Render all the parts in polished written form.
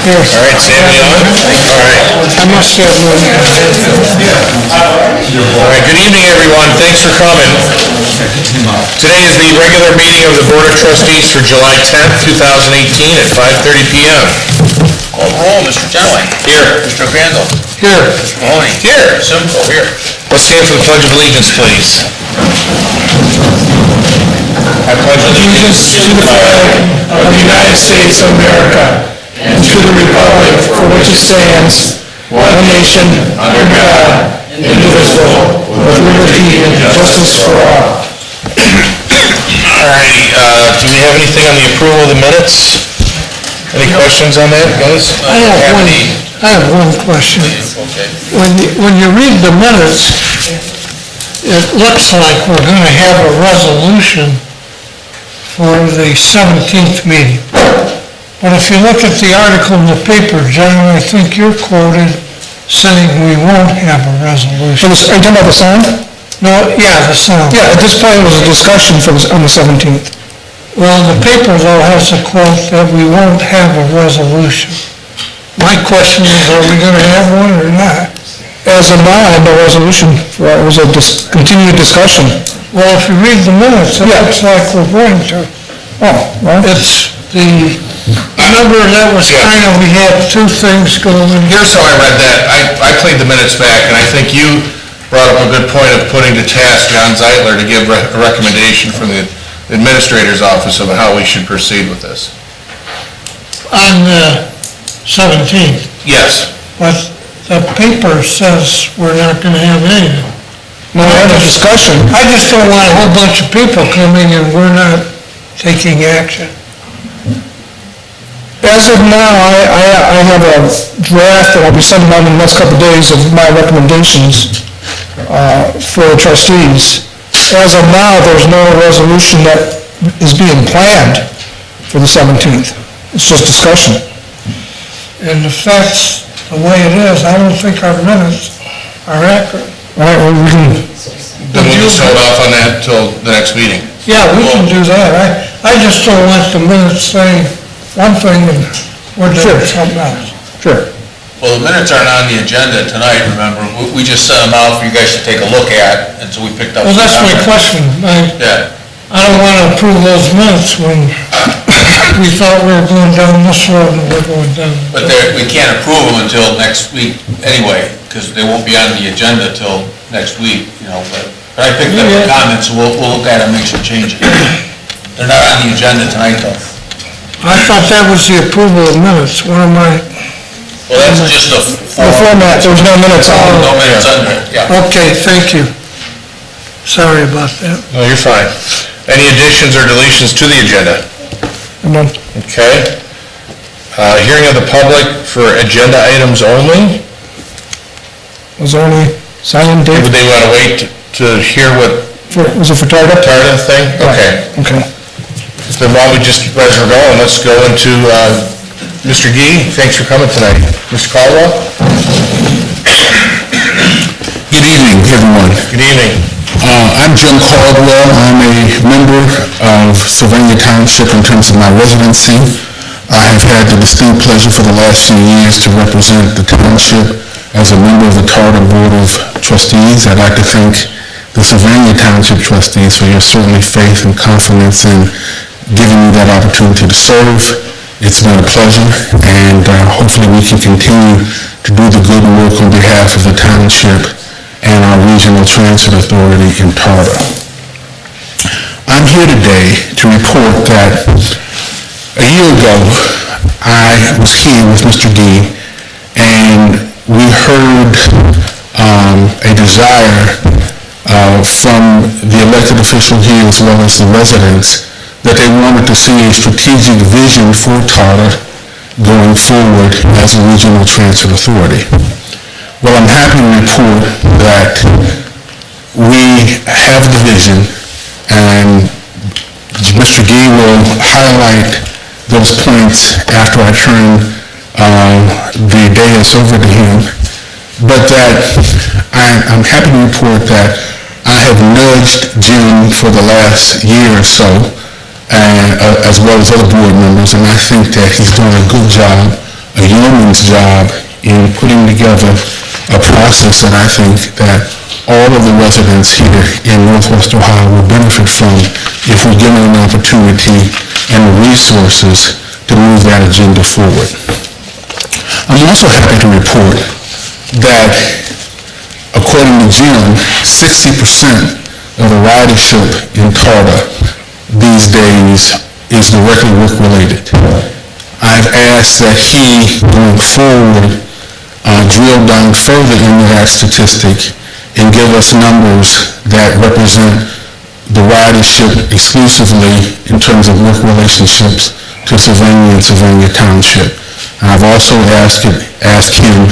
Here. All right, Sammy on? All right. I must have one. All right, good evening, everyone. Thanks for coming. Today is the regular meeting of the Board of Trustees for July 10th, 2018 at 5:30 p.m. Call the roll, Mr. Genoway. Here. Mr. Crandall. Here. Mr. Mahoney. Here. Simcoe. Here. Let's stand for the Pledge of Allegiance, please. I pledge allegiance To the flag of the United States of America and to the republic for which it stands, one nation, under God, indivisible, with liberty and justice for all. All righty, do we have anything on the approval of the minutes? Any questions on that, guys? I have one question. Okay. When you read the minutes, it looks like we're going to have a resolution for the 17th meeting. But if you look at the article in the paper, John, I think you're quoted saying we won't have a resolution. Are you talking about the sign? No, yeah, the sound. Yeah, at this point it was a discussion on the 17th. Well, the paper though has a quote that we won't have a resolution. My question is, are we going to have one or not? As of now, I have no resolution. It was a continued discussion. Well, if you read the minutes, it looks like we're going to. Oh, well, It's the number that was kind of, we had two things going. Here's how I read that. I played the minutes back, and I think you brought up a good point of putting to task John Zeitler to give a recommendation from the Administrator's Office of how we should proceed with this. On the 17th, Yes. but the paper says we're not going to have anything. no, we had a discussion. I just don't want a whole bunch of people coming and we're not taking action. As of now, I have a draft that I'll be sending out in the next couple of days of my recommendations for the trustees. As of now, there's no resolution that is being planned for the 17th. It's just discussion. And if that's the way it is, I don't think our minutes are accurate. All right, well, we can, Then we'll just hold off on that until the next meeting. Yeah, we can do that. I just don't want the minutes saying one thing and we're doing something else. sure. Well, the minutes aren't on the agenda tonight, remember? We just sent them out for you guys to take a look at, and so we picked up. Well, that's my some. question. Yeah. I don't want to approve those minutes when we thought we were going down this road and we're going down. But we can't approve them until next week anyway, because they won't be on the agenda till next week, but I picked up the comments, so we'll look at them, make some changes. They're not on the agenda tonight, though. I thought that was the approval of minutes. What am I? Well, that's just a The format, there was no minutes on. No minutes under it, yeah. Okay, thank you. Sorry about that. No, you're fine. Any additions or deletions to the agenda? And then, Okay. Hearing of the public for agenda items only. was there any silent date? Would they want to wait to hear what Was it for target? Tarda thing? Okay. Okay. Then while we just, as we're going, let's go into Mr. Gee. Thanks for coming tonight. Mr. Caldwell? Good evening, everyone. Good evening. I'm Jim Caldwell. I'm a member of Sylvania Township in terms of my residency. I have had the distinct pleasure for the last few years to represent the township as a member of the Tarda Board of Trustees. I'd like to thank the Sylvania Township Trustees for your certainly faith and confidence in giving me that opportunity to serve. It's been a pleasure, and hopefully we can continue to do the good work on behalf of the township and our Regional Transit Authority in Tarda. I'm here today to report that a year ago I was here with Mr. Gee, and we heard a desire from the elected official here as well as the residents that they wanted to see a strategic vision for Tarda going forward as a regional transit authority. Well, I'm happy to report that we have the vision, and Mr. Gee will highlight those points after I turn the dais over to him, but that I'm happy to report that I have nudged Jim for the last year or so, as well as other board members, and I think that he's doing a good job a yeoman's job in putting together a process that I think that all of the residents here in Northwest Ohio will benefit from if we're given an opportunity and the resources to move that agenda forward. I'm also happy to report that, according to Jim, 60% of the ridership in Tarta these days is directly work-related. I've asked that he, going forward, drill down further into that statistic and give us numbers that represent the ridership exclusively in terms of work relationships to Sylvania and Sylvania Township. And I've also asked him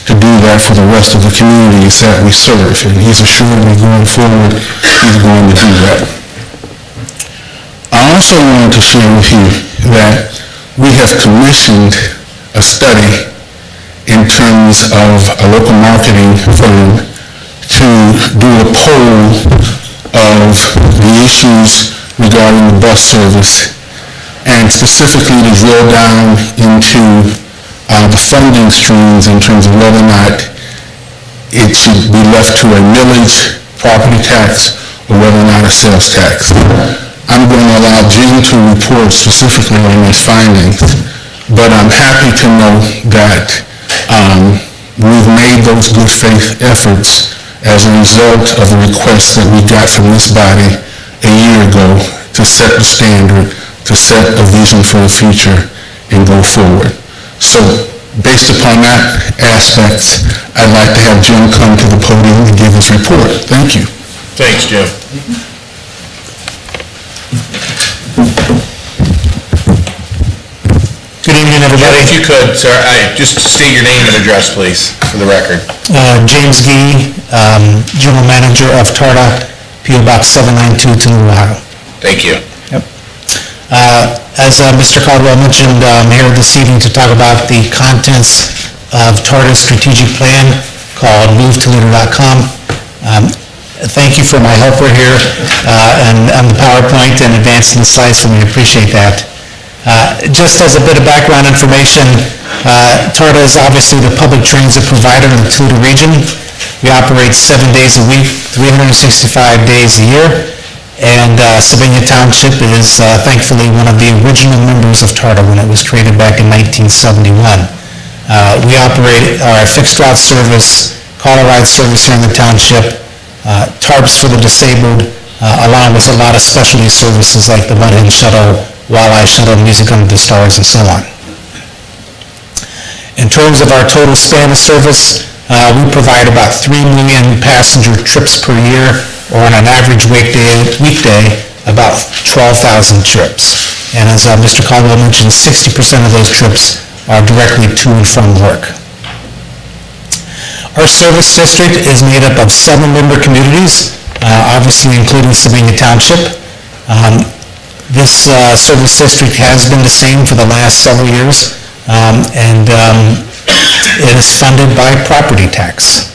to do that for the rest of the communities that we serve, and he's assured me going forward he's going to do that. I also wanted to share with you that we have commissioned a study in terms of a local marketing firm to do a poll of the issues regarding the bus service, and specifically to drill down into the funding streams in terms of whether or not it should be left to a millage property tax or whether or not a sales tax. I'm going to allow Jim to report specifically on his findings, but I'm happy to know that we've made those good faith efforts as a result of the request that we got from this body a year ago to set the standard, to set a vision for the future and go forward. So based upon that aspect, I'd like to have Jim come to the podium and give his report. Thank you. Thanks, Jim. Good evening, everybody. If you could, sir, just state your name and address, please, for the record. James Gee, General Manager of TARTA, P.O. Box 792, Toledo, Ohio. Thank you. Yep. As Mr. Caldwell mentioned, I'm here this evening to talk about the contents of TARTA's strategic plan called MoveToledo.com. Thank you for my helper here and on the PowerPoint and advancing the slides for me. I appreciate that. Just as a bit of background information, TARTA is obviously the public transit provider in the Toledo region. We operate 7 days a week, 365 days a year, and Sylvania Township is thankfully one of the original members of TARTA when it was created back in 1971. We operate our fixed route service, caller ride service here in the township, tarps for the disabled, along with a lot of specialty services like the Mudhead Shuttle, Walleye Shuttle, Music Under the Stars, and so on. In terms of our total span of service, we provide about 3 million passenger trips per year, or on an average weekday, about 12,000 trips. And as Mr. Caldwell mentioned, 60% of those trips are directly to and from work. Our service district is made up of 7 member communities, obviously including Sylvania Township. This service district has been the same for the last several years, and it is funded by property tax.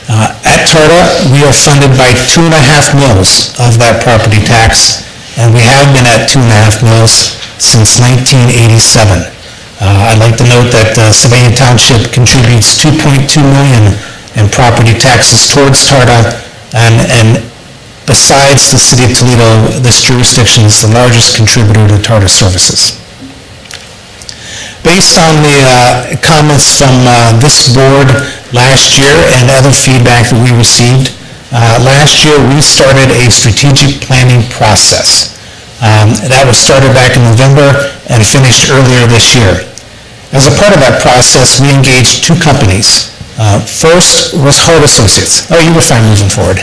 At TARTA, we are funded by 2.5 mils of that property tax, and we have been at 2.5 mils since 1987. I'd like to note that Sylvania Township contributes $2.2 million in property taxes towards TARTA, and besides the City of Toledo, this jurisdiction is the largest contributor to TARTA services. Based on the comments from this board last year and other feedback that we received, last year we started a strategic planning process. That was started back in November and finished earlier this year. As a part of that process, we engaged 2 companies. First was Hart Associates. Oh, you were fine moving forward.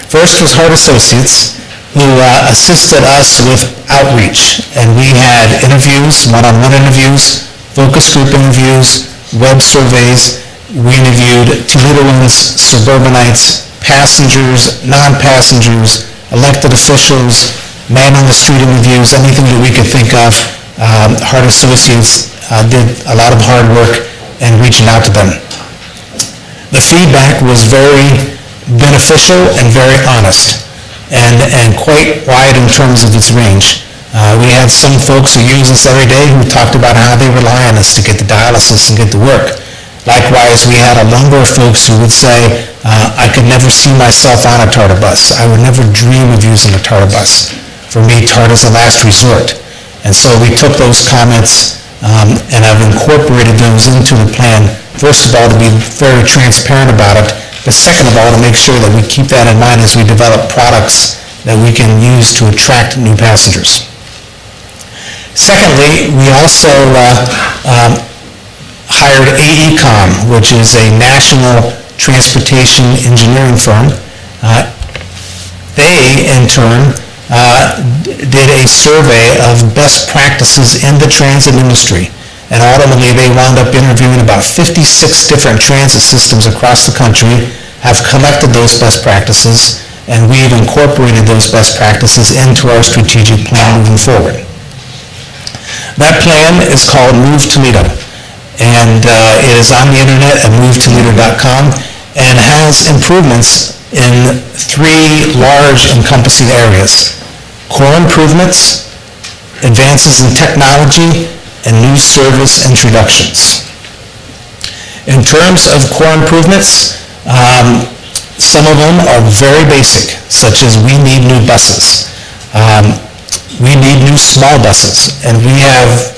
First was Hart Associates, who assisted us with outreach. And we had interviews, one-on-one interviews, focus group interviews, web surveys. We interviewed Toledoans, suburbanites, passengers, non-passengers, elected officials, man-on-the-street interviews, anything that we could think of. Hart Associates did a lot of hard work in reaching out to them. The feedback was very beneficial and very honest, and quite wide in terms of its range. We had some folks who use us every day who talked about how they rely on us to get the dialysis and get to work. Likewise, we had a number of folks who would say, I could never see myself on a TARTA bus. I would never dream of using a TARTA bus. For me, TARTA is a last resort. And so we took those comments and I've incorporated those into the plan, first of all, to be very transparent about it, but second of all, to make sure that we keep that in mind as we develop products that we can use to attract new passengers. Secondly, we also hired AECOM, which is a national transportation engineering firm. They, in turn, did a survey of best practices in the transit industry. And ultimately, they wound up interviewing about 56 different transit systems across the country, have collected those best practices, and we've incorporated those best practices into our strategic plan moving forward. That plan is called Move Toledo, and it is on the internet at movetoledo.com and has improvements in 3 large encompassing areas: core improvements, advances in technology, and new service introductions. In terms of core improvements, some of them are very basic, such as we need new buses. We need new small buses, and we have,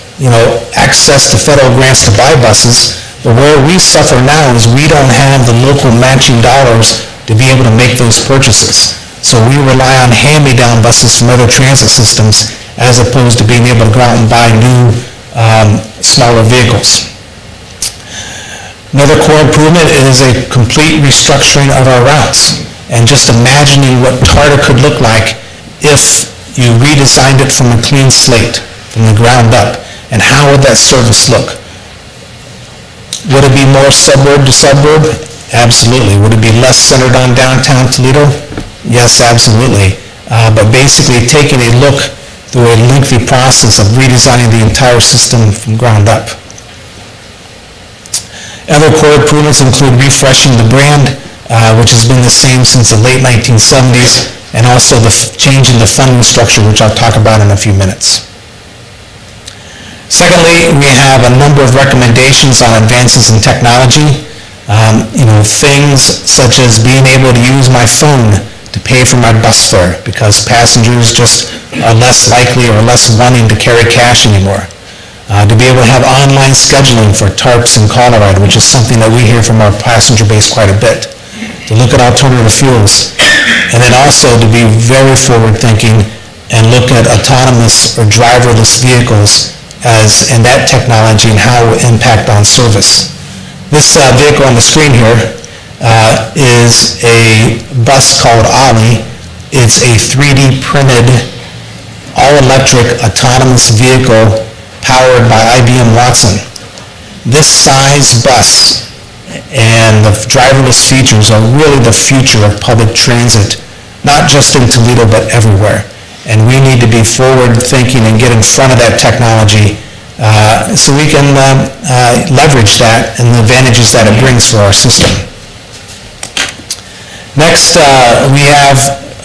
access to federal grants to buy buses, but where we suffer now is we don't have the local matching dollars to be able to make those purchases. So we rely on hand-me-down buses from other transit systems as opposed to being able to go out and buy new, smaller vehicles. Another core improvement is a complete restructuring of our routes, and just imagining what TARTA could look like if you redesigned it from a clean slate, from the ground up, and how would that service look? Would it be more suburb to suburb? Absolutely. Would it be less centered on downtown Toledo? Yes, absolutely. But basically taking a look through a lengthy process of redesigning the entire system from ground up. Other core improvements include refreshing the brand, which has been the same since the late 1970s, and also the change in the funding structure, which I'll talk about in a few minutes. Secondly, we have a number of recommendations on advances in technology. Things such as being able to use my phone to pay for my bus fare because passengers just are less likely or less wanting to carry cash anymore. To be able to have online scheduling for TARPs and Colorado, which is something that we hear from our passenger base quite a bit. To look at alternative fuels, and then also to be very forward-thinking and look at autonomous or driverless vehicles and that technology and how it will impact on service. This vehicle on the screen here is a bus called Ollie. It's a 3D printed, all-electric autonomous vehicle powered by IBM Watson. This size bus and the driverless features are really the future of public transit, not just in Toledo, but everywhere. And we need to be forward-thinking and get in front of that technology so we can leverage that and the advantages that it brings for our system. Next, we have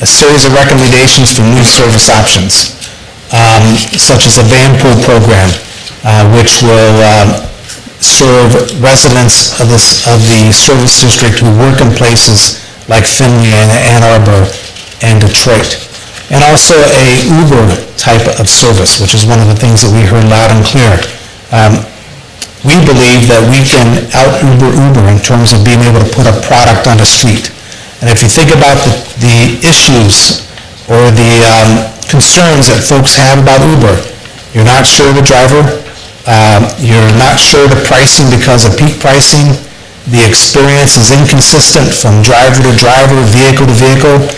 a series of recommendations for new service options, such as a van pool program, which will serve residents of the service district who work in places like Findlay and Ann Arbor and Detroit. And also a Uber type of service, which is one of the things that we heard loud and clear. We believe that we can out-Uber in terms of being able to put a product on the street. And if you think about the issues or the concerns that folks have about Uber, you're not sure of the driver, you're not sure of the pricing because of peak pricing, the experience is inconsistent from driver to driver, vehicle to vehicle,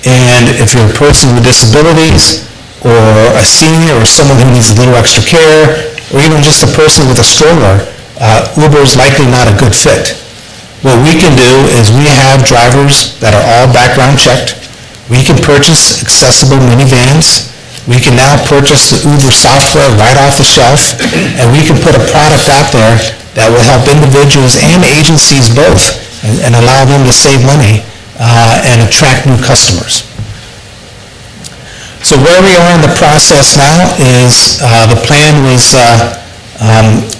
and if you're a person with disabilities, or a senior, or someone who needs a little extra care, or even just a person with a stroller, Uber is likely not a good fit. What we can do is we have drivers that are all background checked. We can purchase accessible minivans. We can now purchase the Uber software right off the shelf, and we can put a product out there that will help individuals and agencies both and allow them to save money and attract new customers. So where we are in the process now is the plan was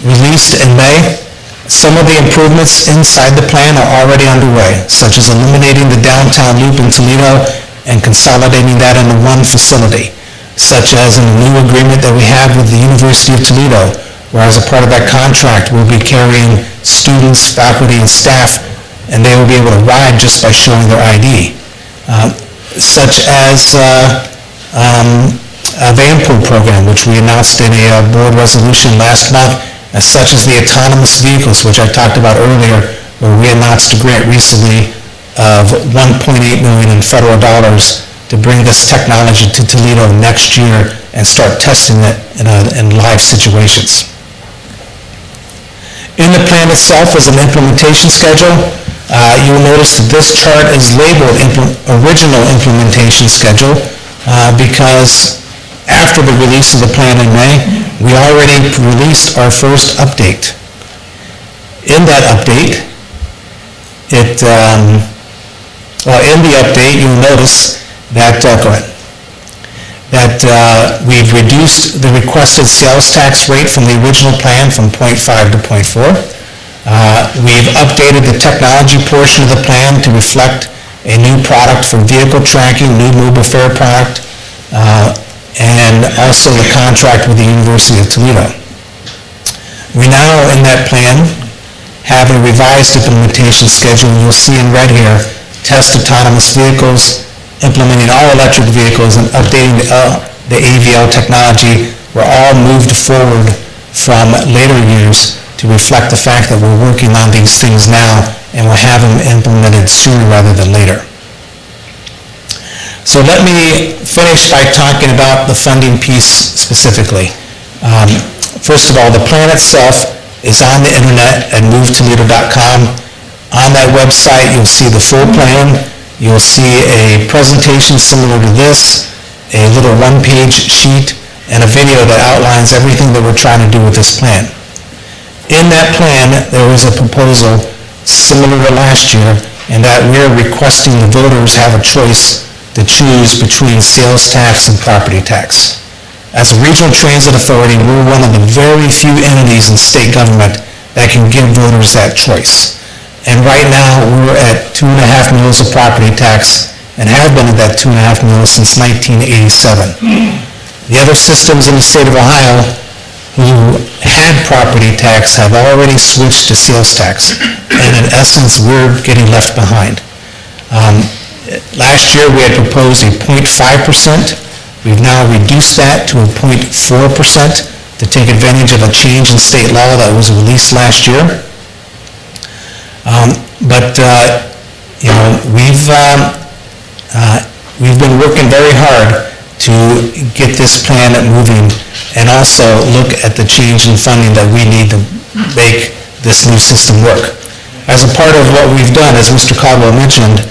released in May. Some of the improvements inside the plan are already underway, such as eliminating the downtown loop in Toledo and consolidating that into one facility, such as in the new agreement that we have with the University of Toledo, where as a part of that contract, we'll be carrying students, faculty, and staff, and they will be able to ride just by showing their ID. Such as a van pool program, which we announced in a board resolution last month, such as the autonomous vehicles, which I talked about earlier, where we announced a grant recently of $1.8 million in federal dollars to bring this technology to Toledo next year and start testing it in live situations. In the plan itself is an implementation schedule. You'll notice that this chart is labeled original implementation schedule because after the release of the plan in May, we already released our first update. In that update, in the update, you'll notice that, we've reduced the requested sales tax rate from the original plan from 0.5 to 0.4. We've updated the technology portion of the plan to reflect a new product for vehicle tracking, new mobile fare product, and also the contract with the University of Toledo. We now, in that plan, have a revised implementation schedule. You'll see in red here, test autonomous vehicles, implementing all electric vehicles, and updating the AVL technology were all moved forward from later years to reflect the fact that we're working on these things now and we'll have them implemented sooner rather than later. So let me finish by talking about the funding piece specifically. First of all, the plan itself is on the internet at movetoledo.com. On that website, you'll see the full plan. You'll see a presentation similar to this, a little one-page sheet, and a video that outlines everything that we're trying to do with this plan. In that plan, there is a proposal similar to last year, in that we're requesting the voters have a choice to choose between sales tax and property tax. As a regional transit authority, we're one of the very few entities in state government that can give voters that choice. And right now, we're at 2.5 mills of property tax and have been at that 2.5 mills since 1987. The other systems in the state of Ohio who had property tax have already switched to sales tax. And in essence, we're getting left behind. Last year, we had proposed a 0.5%. We've now reduced that to a 0.4% to take advantage of a change in state law that was released last year. We've been working very hard to get this plan moving and also look at the change in funding that we need to make this new system work. As a part of what we've done, as Mr. Caldwell mentioned,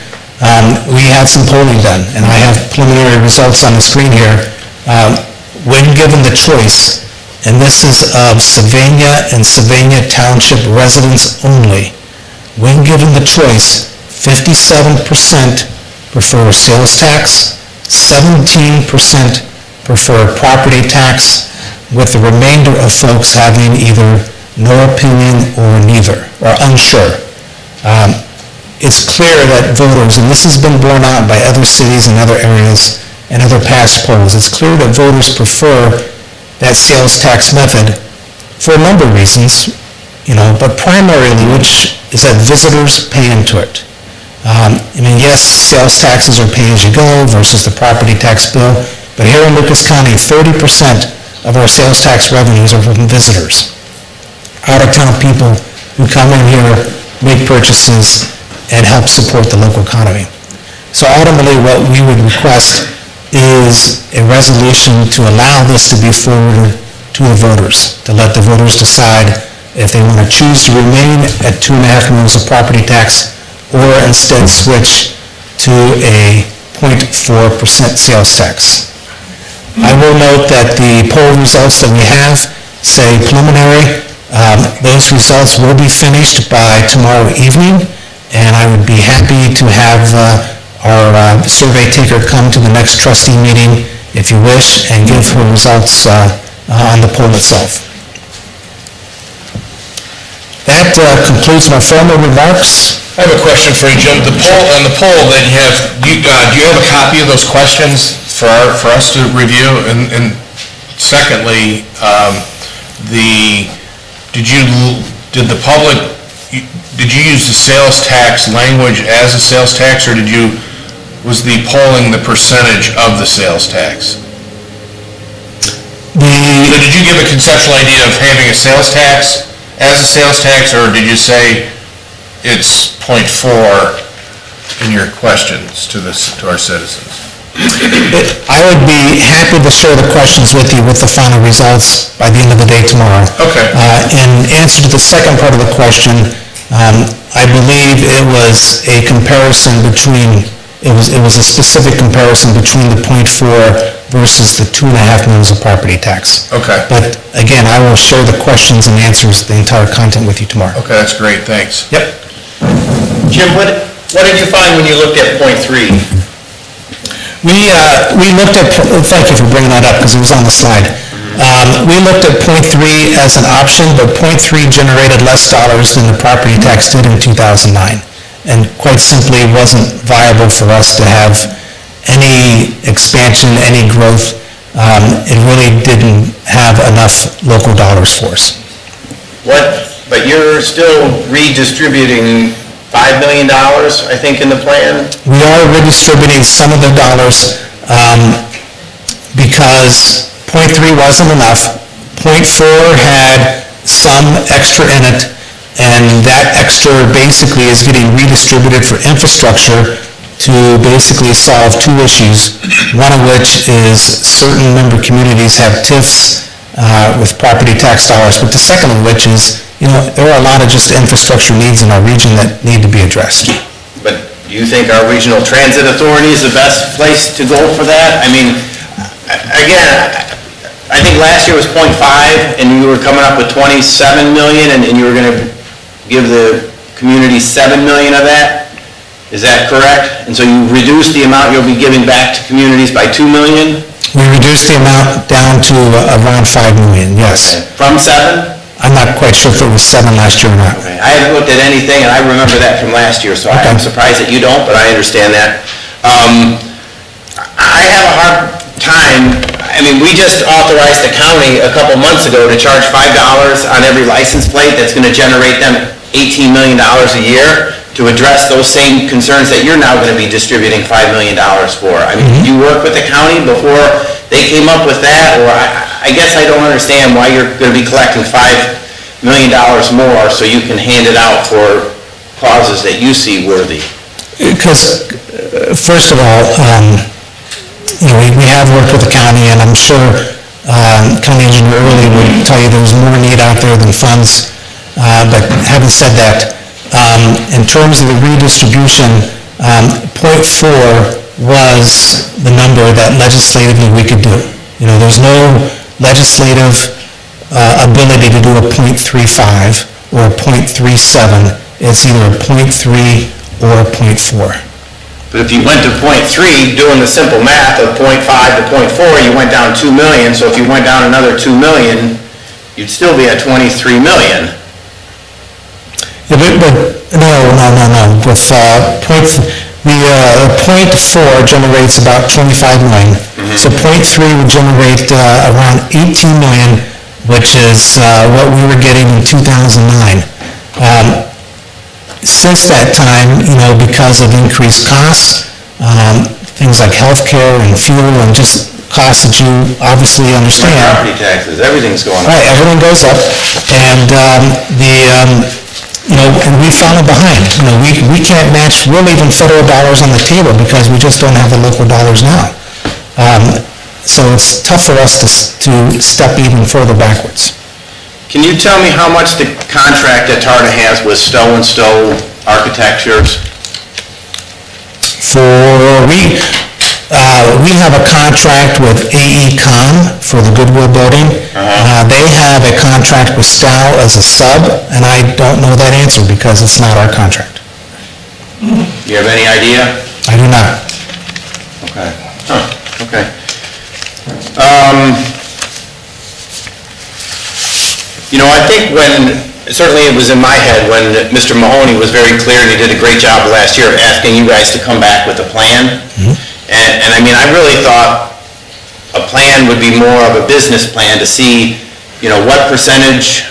we had some polling done, and I have preliminary results on the screen here. When given the choice, and this is of Sylvania and Sylvania Township residents only, when given the choice, 57% prefer sales tax, 17% prefer property tax, with the remainder of folks having either no opinion or neither, or unsure. It's clear that voters, and this has been borne out by other cities and other areas and other past polls, it's clear that voters prefer that sales tax method for a number of reasons, but primarily, which is that visitors pay into it. Yes, sales taxes are pay-as-you-go versus the property tax bill, but here in Lucas County, 30% of our sales tax revenues are from visitors, out-of-town people who come in here, make purchases, and help support the local economy. So ultimately, what we would request is a resolution to allow this to be forwarded to the voters, to let the voters decide if they want to choose to remain at 2.5 mills of property tax or instead switch to a 0.4% sales tax. I will note that the poll results that we have say preliminary. Those results will be finished by tomorrow evening, and I would be happy to have our survey taker come to the next trustee meeting if you wish, and give her results on the poll itself. That concludes my formal remarks. I have a question for you, Jim. On the poll that you have, do you have a copy of those questions for us to review? And secondly, did the public, did you use the sales tax language as a sales tax, or was the polling the percentage of the sales tax? So did you give a conceptual idea of having a sales tax as a sales tax, or did you say it's 0.4 in your questions to our citizens? I would be happy to share the questions with you with the final results by the end of the day tomorrow. Okay. In answer to the second part of the question, I believe it was a comparison between, it was a specific comparison between the 0.4 versus the 2.5 mils of property tax. Okay. But again, I will share the questions and answers, the entire content with you tomorrow. Okay, that's great, thanks. Yep. Jim, what did you find when you looked at 0.3? We looked at, thank you for bringing that up, because it was on the slide. We looked at 0.3 as an option, but 0.3 generated less dollars than the property tax did in 2009. And quite simply, it wasn't viable for us to have any expansion, any growth. It really didn't have enough local dollars for us. But you're still redistributing $5 million, I think, in the plan? We are redistributing some of the dollars because 0.3 wasn't enough. 0.4 had some extra in it, and that extra basically is getting redistributed for infrastructure to basically solve two issues, one of which is certain member communities have TIFs with property tax dollars, but the second of which is, there are a lot of just infrastructure needs in our region that need to be addressed. But do you think our regional transit authority is the best place to go for that? I mean, again, I think last year was 0.5, and you were coming up with 27 million, and you were going to give the community 7 million of that? Is that correct? And so you reduced the amount you'll be giving back to communities by 2 million? We reduced the amount down to around 5 million, yes. From 7? I'm not quite sure if it was 7 last year or not. Okay. I haven't looked at anything, and I remember that from last year, so I'm surprised that you don't, but I understand that. I have a hard time, I mean, we just authorized the county a couple months ago to charge $5 on every license plate. That's going to generate them $18 million a year to address those same concerns that you're now going to be distributing $5 million for. I mean, did you work with the county before they came up with that? Or I guess I don't understand why you're going to be collecting $5 million more so you can hand it out for causes that you see worthy. Because, first of all, we have worked with the county, and I'm sure County Engineer Early would tell you there's more need out there than funds. But having said that, in terms of the redistribution, 0.4 was the number that legislatively we could do. There's no legislative ability to do a 0.35 or a 0.37. It's either a 0.3 or a 0.4. But if you went to 0.3, doing the simple math of 0.5 to 0.4, you went down 2 million. So if you went down another 2 million, you'd still be at 23 million. Yeah, but no. With 0.4 generates about 25 million. So 0.3 would generate around 18 million, which is what we were getting in 2009. Since that time, because of increased costs, things like healthcare and fuel and just costs that you obviously understand. Property taxes, everything's going up. Right, everything goes up, and and we've fallen behind. We can't match really even federal dollars on the table because we just don't have the local dollars now. So it's tough for us to step even further backwards. Can you tell me how much the contract that Tarta has with Stowe & Stowe Architectures? We have a contract with AECom for the Goodwill Building. They have a contract with Stowe as a sub, and I don't know that answer because it's not our contract. Do you have any idea? I do not. Okay. Okay. I think certainly it was in my head when Mr. Mahoney was very clear, and he did a great job last year of asking you guys to come back with a plan. And I mean, I really thought a plan would be more of a business plan to see, what percentage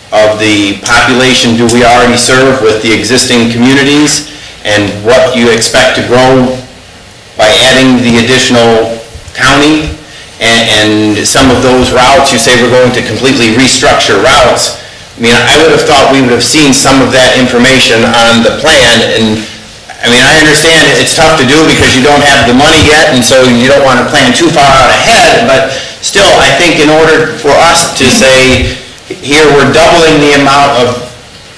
of the population do we already serve with the existing communities, and what you expect to grow by adding the additional county, and some of those routes, you say we're going to completely restructure routes. I mean, I would have thought we would have seen some of that information on the plan, and I mean, I understand it's tough to do because you don't have the money yet, and so you don't want to plan too far out ahead, but still, I think in order for us to say, here, we're doubling the amount of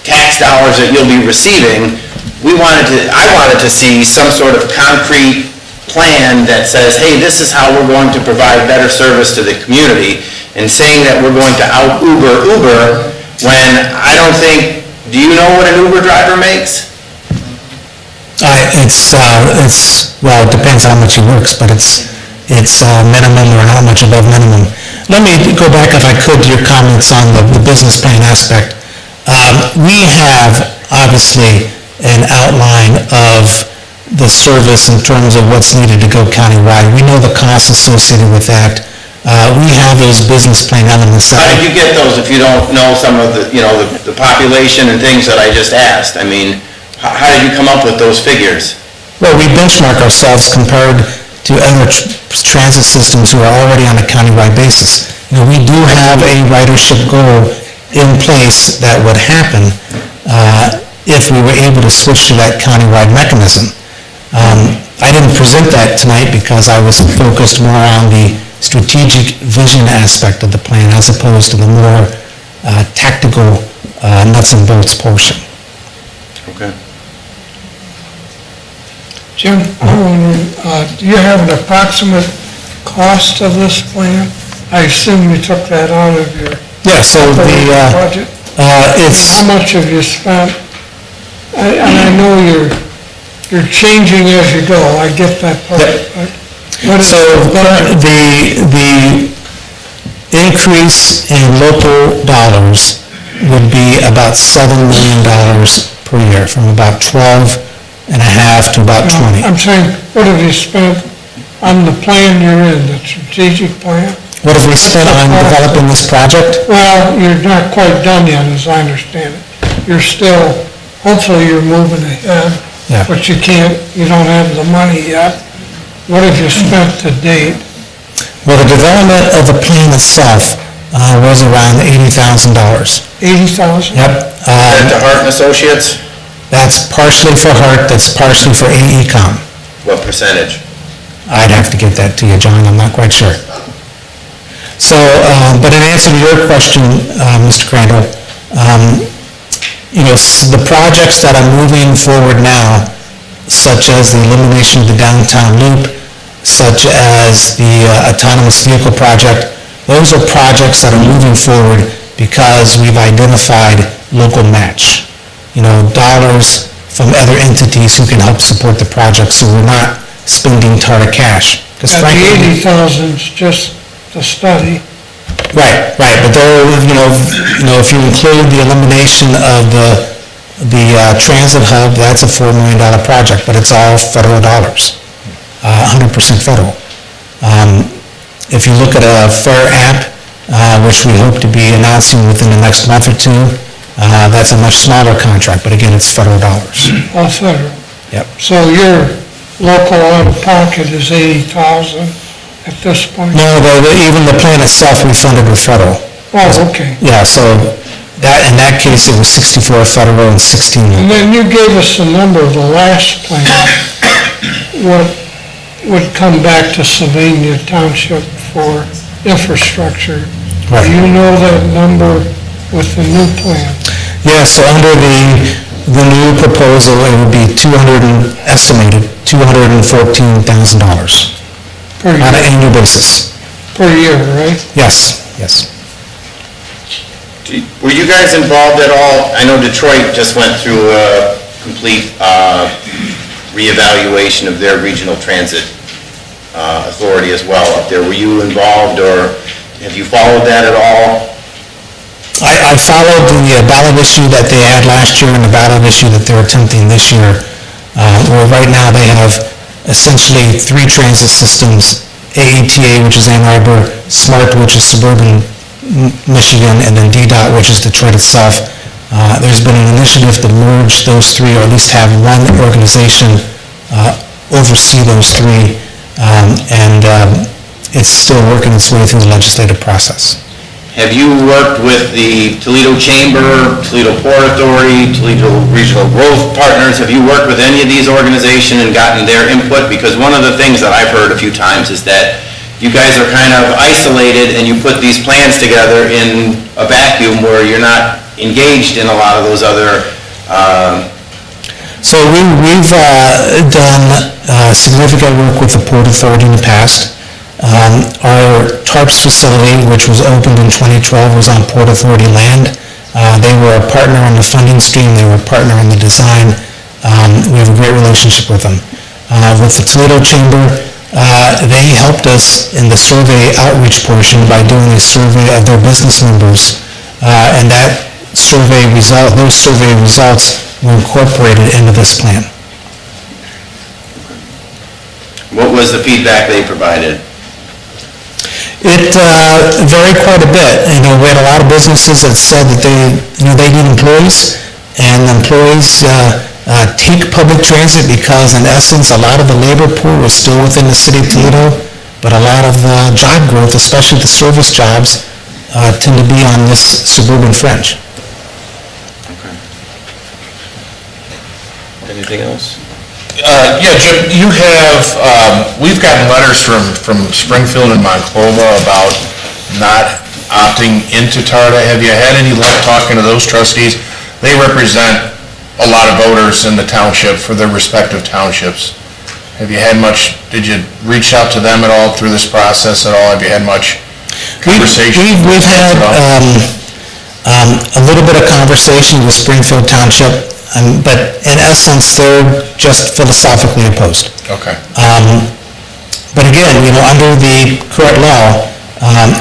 tax dollars that you'll be receiving, I wanted to see some sort of concrete plan that says, hey, this is how we're going to provide better service to the community, and saying that we're going to out-Uber when I don't think, do you know what an Uber driver makes? Well, it depends how much he works, but it's minimum or how much above minimum. Let me go back, if I could, to your comments on the business plan aspect. We have, obviously, an outline of the service in terms of what's needed to go countywide. We know the costs associated with that. We have those business plan elements. How did you get those if you don't know some of the population and things that I just asked? I mean, how did you come up with those figures? Well, we benchmark ourselves compared to other transit systems who are already on a countywide basis. We do have a ridership goal in place that would happen if we were able to switch to that countywide mechanism. I didn't present that tonight because I was focused more on the strategic vision aspect of the plan as opposed to the more tactical nuts and bolts portion. Okay. Jim, I'm wondering, do you have an approximate cost of this plan? I assume you took that out of your budget? How much have you spent? And I know you're changing as you go, I get that part. What is the budget? The increase in local dollars would be about $7 million per year, from about 12 and a half to about 20. I'm saying, what have you spent on the plan you're in, the strategic plan? What have we spent on developing this project? Well, you're not quite done yet, as I understand it. You're still, hopefully you're moving ahead, Yeah. but you don't have the money yet. What have you spent to date? Well, the development of the plan itself was around $80,000. $80,000? Yep. To Hart and Associates? That's partially for Hart, that's partially for AECom. What percentage? I'd have to get that to you, John, I'm not quite sure. So, but in answer to your question, Mr. Crandall, the projects that are moving forward now, such as the elimination of the downtown loop, such as the autonomous vehicle project, those are projects that are moving forward because we've identified local match. Dollars from other entities who can help support the project, so we're not spending target cash. And the 80,000 is just the study. Right, but though, if you include the elimination of the transit hub, that's a $4 million project, but it's all federal dollars, 100% federal. If you look at a FAIR app, which we hope to be announcing within the next month or two, that's a much smaller contract, but again, it's federal dollars. All federal. Yep. So your local out-of-pocket is 80,000 at this point? No, even the plan itself, we funded with federal. Oh, okay. Yeah, so in that case, it was 64 federal and 16 local. And then you gave us the number of the last plan, what would come back to Sylvania Township for infrastructure. Right. Do you know that number with the new plan? Yeah, so under the new proposal, it would be estimated $214,000 Per on an year? annual basis. Per year, right? Yes. Were you guys involved at all? I know Detroit just went through a complete reevaluation of their regional transit authority as well up there. Were you involved, or have you followed that at all? I followed the ballot issue that they had last year and the ballot issue that they're attempting this year, where right now they have essentially 3 transit systems, AETA, which is Ann Arbor, SMART, which is suburban Michigan, and then DDOT, which is Detroit itself. There's been an initiative to merge those 3, or at least have one organization oversee those 3, and it's still working its way through the legislative process. Have you worked with the Toledo Chamber, Toledo Port Authority, Toledo Regional Growth Partners? Have you worked with any of these organizations and gotten their input? Because one of the things that I've heard a few times is that you guys are kind of isolated and you put these plans together in a vacuum where you're not engaged in a lot of those other... So we've done significant work with the Port Authority in the past. Our TARPS facility, which was opened in 2012, was on Port Authority land. They were a partner on the funding stream, they were a partner in the design. We have a great relationship with them. With the Toledo Chamber, they helped us in the survey outreach portion by doing a survey of their business members. And that those survey results were incorporated into this plan. What was the feedback they provided? It varied quite a bit. We had a lot of businesses that said that they need employees, and employees take public transit because, in essence, a lot of the labor pool was still within the city of Toledo, but a lot of job growth, especially the service jobs, tend to be on this suburban fringe. Anything else? Yeah, Jim, you have, we've gotten letters from Springfield and Monclova about not opting into TARDA. Have you had any luck talking to those trustees? They represent a lot of voters in the township for their respective townships. Have you had much, did you reach out to them at all through this process at all? Have you had much conversation? We've had a little bit of conversation with Springfield Township, but in essence, they're just philosophically opposed. Okay. But again, under the current law,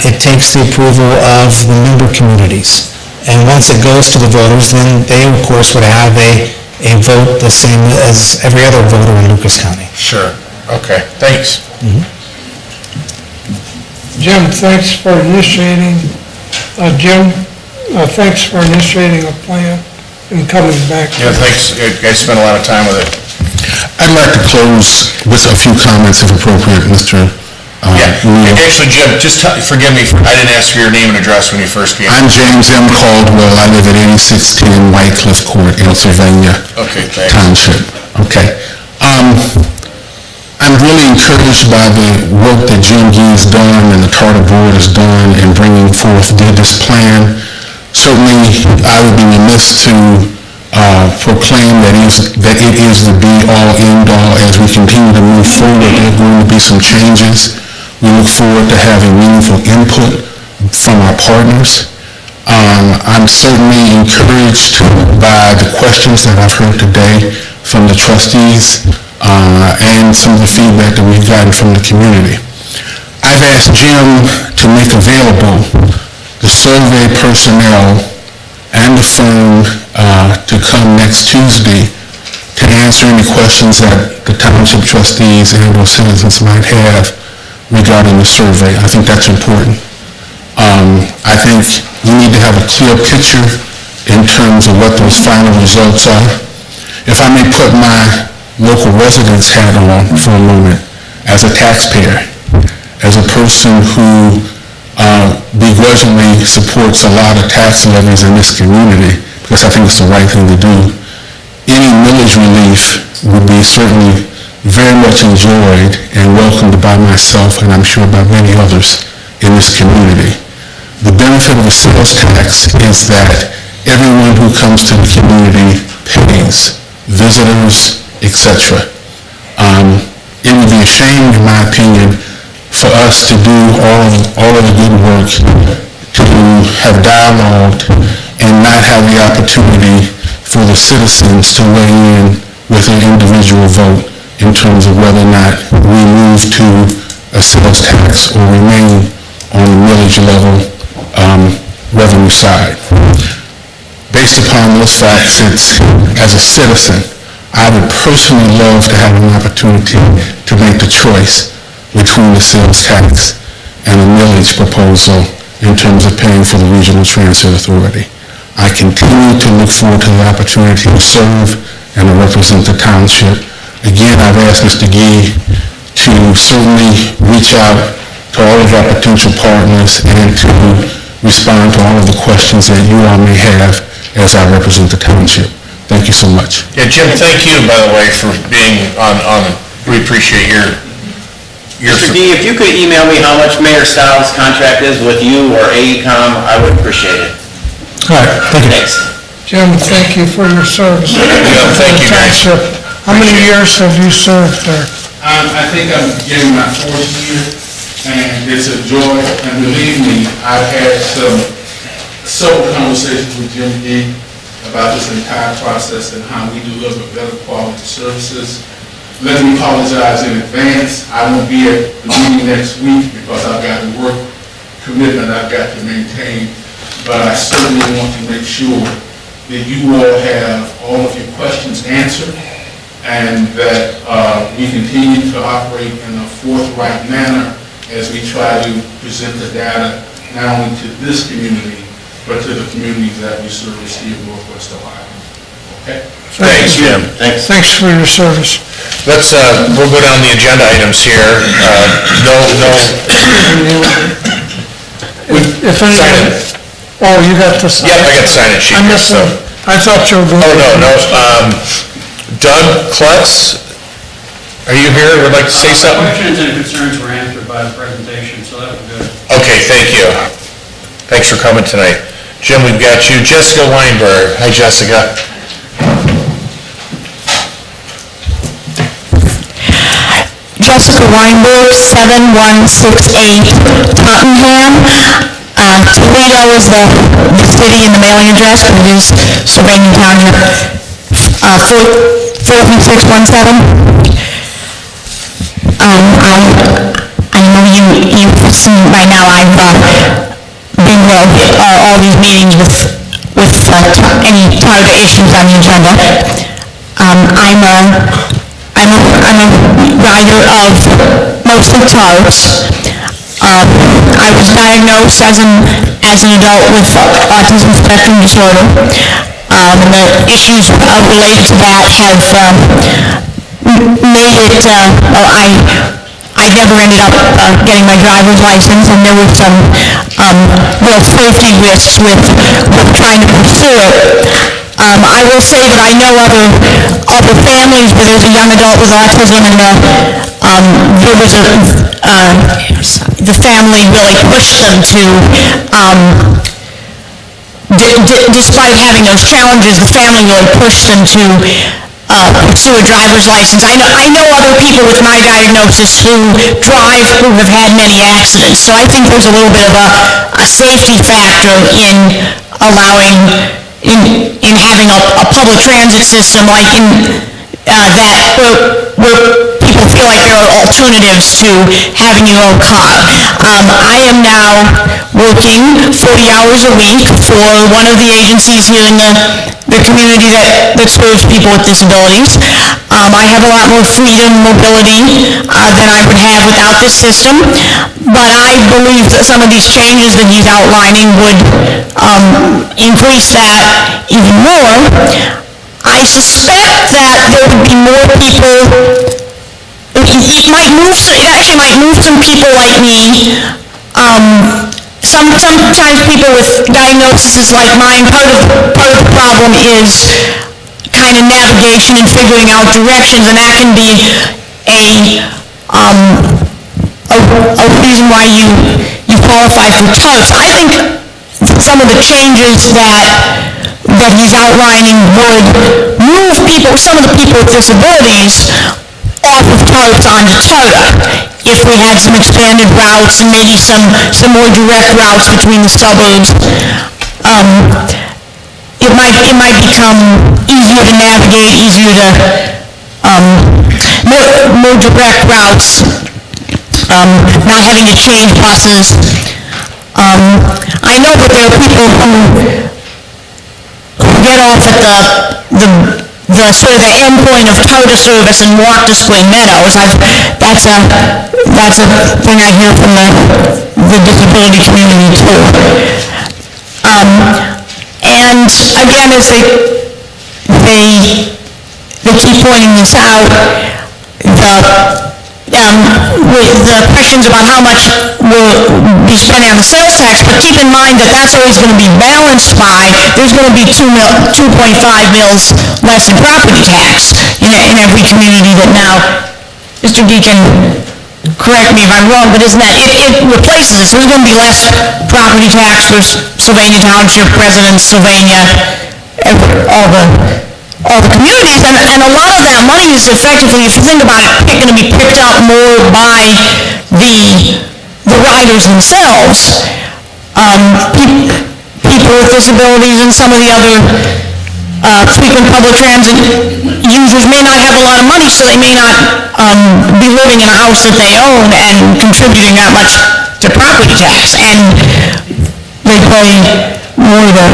it takes the approval of the member communities. And once it goes to the voters, then they, of course, would have a vote the same as every other voter in Lucas County. Sure. Okay. Thanks. Jim, thanks for initiating, thanks for initiating a plan and coming back. Yeah, thanks. You guys spent a lot of time with it. I'd like to close with a few comments if appropriate, Mr. Yeah. Actually, Jim, just forgive me, I didn't ask for your name and address when you first came. I'm James M. Caldwell. I live at 8610 Whitecliff Court in Sylvania Township. Okay. I'm really encouraged by the work that Jim Gee's done and the TARDA board has done in bringing forth this plan. Certainly, I would be remiss to proclaim that it is the be-all, end-all as we continue to move forward. There are going to be some changes. We look forward to having meaningful input from our partners. I'm certainly encouraged by the questions that I've heard today from the trustees and some of the feedback that we've gotten from the community. I've asked Jim to make available the survey personnel and the firm to come next Tuesday to answer any questions that the township trustees and or citizens might have regarding the survey. I think that's important. I think we need to have a clear picture in terms of what those final results are. If I may put my local residence hat on for a moment, as a taxpayer, as a person who begrudgingly supports a lot of tax levies in this community, because I think it's the right thing to do, any millage relief would be certainly very much enjoyed and welcomed by myself, and I'm sure by many others in this community. The benefit of a sales tax is that everyone who comes to the community pays, visitors, etc. It would be a shame, in my opinion, for us to do all of the good work, to have dialogued and not have the opportunity for the citizens to weigh in with an individual vote in terms of whether or not we move to a sales tax or remain on the millage level revenue side. Based upon those facts, as a citizen, I would personally love to have an opportunity to make the choice between the sales tax and the millage proposal in terms of paying for the Regional Transit Authority. I continue to look forward to the opportunity to serve and to represent the township. Again, I've asked Mr. Gee to certainly reach out to all of our potential partners and to respond to all of the questions that you all may have as I represent the township. Thank you so much. Yeah, Jim, thank you, by the way, for being on, we appreciate your... Mr. D, if you could email me how much Mayor Stiles' contract is with you or AECom, I would appreciate it. All right, thank you. Thanks. Jim, thank you for your service. Yeah, thank you, guys. How many years have you served there? I think I'm getting my fourth year, and it's a joy, and believe me, I've had several conversations with Jim Gee about this entire process and how we deliver better quality services. Let me apologize in advance. I won't be at the meeting next week because I've got a work commitment I've got to maintain, but I certainly want to make sure that you all have all of your questions answered and that we continue to operate in a forthright manner as we try to present the data not only to this community, but to the communities that we service here in Northwest Ohio. Okay? Thanks, Jim. Thanks for your service. Let's, we'll go down the agenda items here. If Sign any, it. oh, you got to sign. Yep, I got to sign it sheet. I missed it. I thought you were going. Oh, no. Doug Klutz, are you here? Would like to say something? Questions and concerns were answered by the presentation, so that was good. Okay, thank you. Thanks for coming tonight. Jim, we've got you. Jessica Weinberg. Hi, Jessica. Jessica Weinberg, 7168 Tottenham. Toledo is the city and the mailing address, but it is Sylvania Township, 43617. I know you've seen by now, I've been to all these meetings with any target issues on the agenda. I'm a rider of mostly TARPs. I was diagnosed as an adult with autism spectrum disorder. And the issues related to that have made it, I never ended up getting my driver's license, and there were some real safety risks with trying to pursue it. I will say that I know other families where there's a young adult with autism, and there was the family really pushed them to, despite having those challenges, the family really pushed them to pursue a driver's license. I know other people with my diagnosis who drive who have had many accidents, so I think there's a little bit of a safety factor in allowing, in having a public transit system like that where people feel like there are alternatives to having your own car. I am now working 40 hours a week for one of the agencies here in the community that serves people with disabilities. I have a lot more freedom, mobility than I would have without this system, but I believe that some of these changes that he's outlining would increase that even more. I suspect that there would be more people, it actually might move some people like me. Sometimes people with diagnoses like mine, part of the problem is kind of navigation and figuring out directions, and that can be a reason why you qualify for TARPs. I think some of the changes that he's outlining would move people, some of the people with disabilities, off of TARPs onto TARTA. If we had some expanded routes and maybe some more direct routes between the suburbs, it might become easier to navigate, easier to, more direct routes not having to change buses. I know that there are people who get off at the sort of the end point of Toda service and walk to Spring Meadows. That's a thing I hear from the disability community too. And again, as they keep pointing this out, the questions about how much will be spent on the sales tax, but keep in mind that that's always going to be balanced by, there's going to be 2.5 mils less in property tax in every community that now, Mr. Deacon, correct me if I'm wrong, but isn't that, it replaces it, so there's going to be less property tax for Sylvania Township, residents, Sylvania, all the communities, and a lot of that money is effectively, if you think about it, going to be picked up more by the riders themselves. People with disabilities and some of the other frequent public transit users may not have a lot of money, so they may not be living in a house that they own and contributing that much to property tax, and they pay more but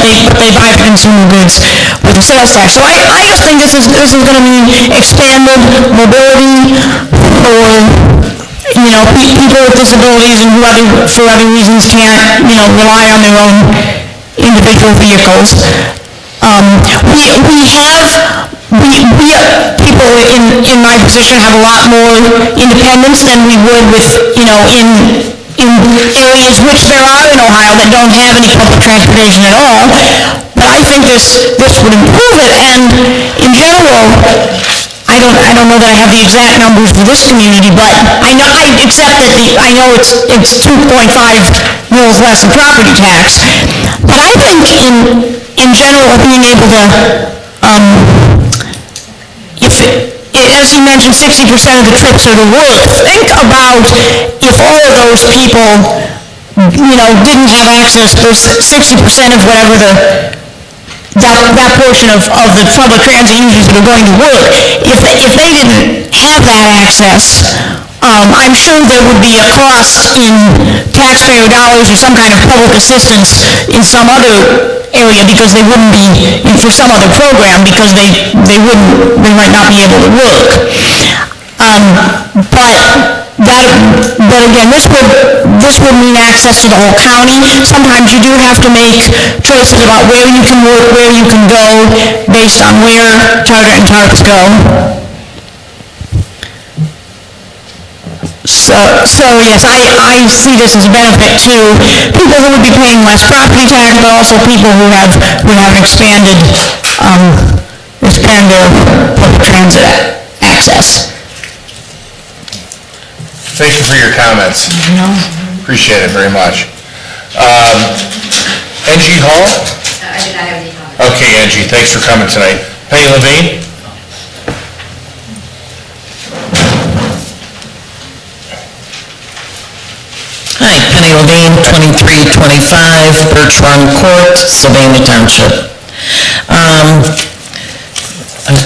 they buy the consumer goods with the sales tax. So I just think this is going to mean expanded mobility for, people with disabilities and who for other reasons can't, rely on their own individual vehicles. People in my position have a lot more independence than we would with, in areas which there are in Ohio that don't have any public transportation at all. But I think this would improve it, and in general, I don't know that I have the exact numbers for this community, but I know it's 2.5 mils less in property tax. But I think in general, being able to, as you mentioned, 60% of the trips are to work. Think about if all of those people, didn't have access to 60% of whatever that portion of the public transit users that are going to work. If they didn't have that access, I'm sure there would be a cost in taxpayer dollars or some kind of public assistance in some other area because they wouldn't be, for some other program, because they might not be able to work. But again, this would mean access to the whole county. Sometimes you do have to make choices about where you can work, where you can go, based on where charter and tarps go. So yes, I see this as a benefit to people who would be paying less property tax, but also people who have expand their public transit access. Thank you for your comments. Appreciate it very much. Angie Hall? I did not have any comments. Okay, Angie, thanks for coming tonight. Penny Levine? Hi, Penny Levine, 2325 Birch Run Court, Sylvania Township. I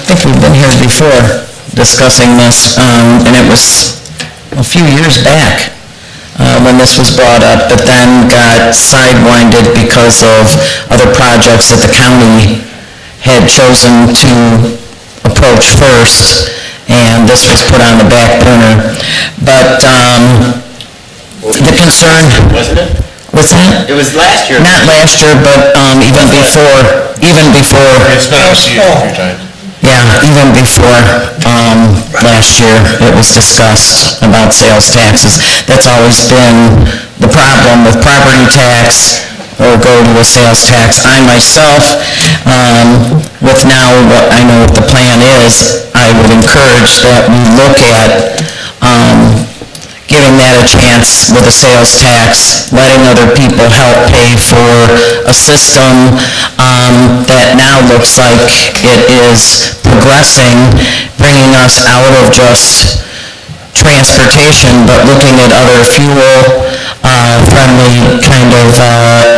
think we've been here before discussing this, and it was a few years back when this was brought up, but then got sidewinded because of other projects that the county had chosen to approach first, and this was put on the back burner. But the concern... Wasn't it? What's that? It was last year. Not last year, but even before. It's been on a few times. Yeah, even before last year, it was discussed about sales taxes. That's always been the problem with property tax or go to a sales tax. I myself, with now what I know what the plan is, I would encourage that we look at giving that a chance with a sales tax, letting other people help pay for a system that now looks like it is progressing, bringing us out of just transportation, but looking at other fuel-friendly, kind of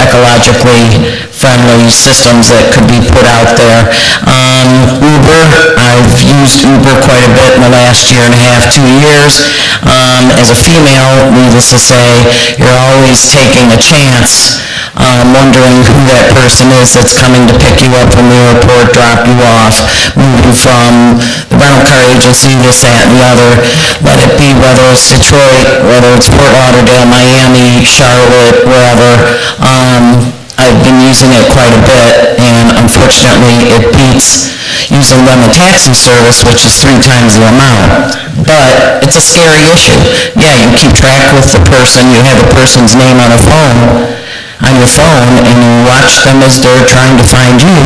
ecologically friendly systems that could be put out there. Uber, I've used Uber quite a bit in the last year and a half, 2 years. As a female, needless to say, you're always taking a chance, wondering who that person is that's coming to pick you up from the airport, drop you off, moving from the rental car agency, this, that, and the other. Let it be whether it's Detroit, whether it's Fort Lauderdale, Miami, Charlotte, wherever. I've been using it quite a bit, and unfortunately, it beats using them a taxi service, which is 3 times the amount. But it's a scary issue. Yeah, you keep track with the person, you have the person's name on your phone, and you watch them as they're trying to find you,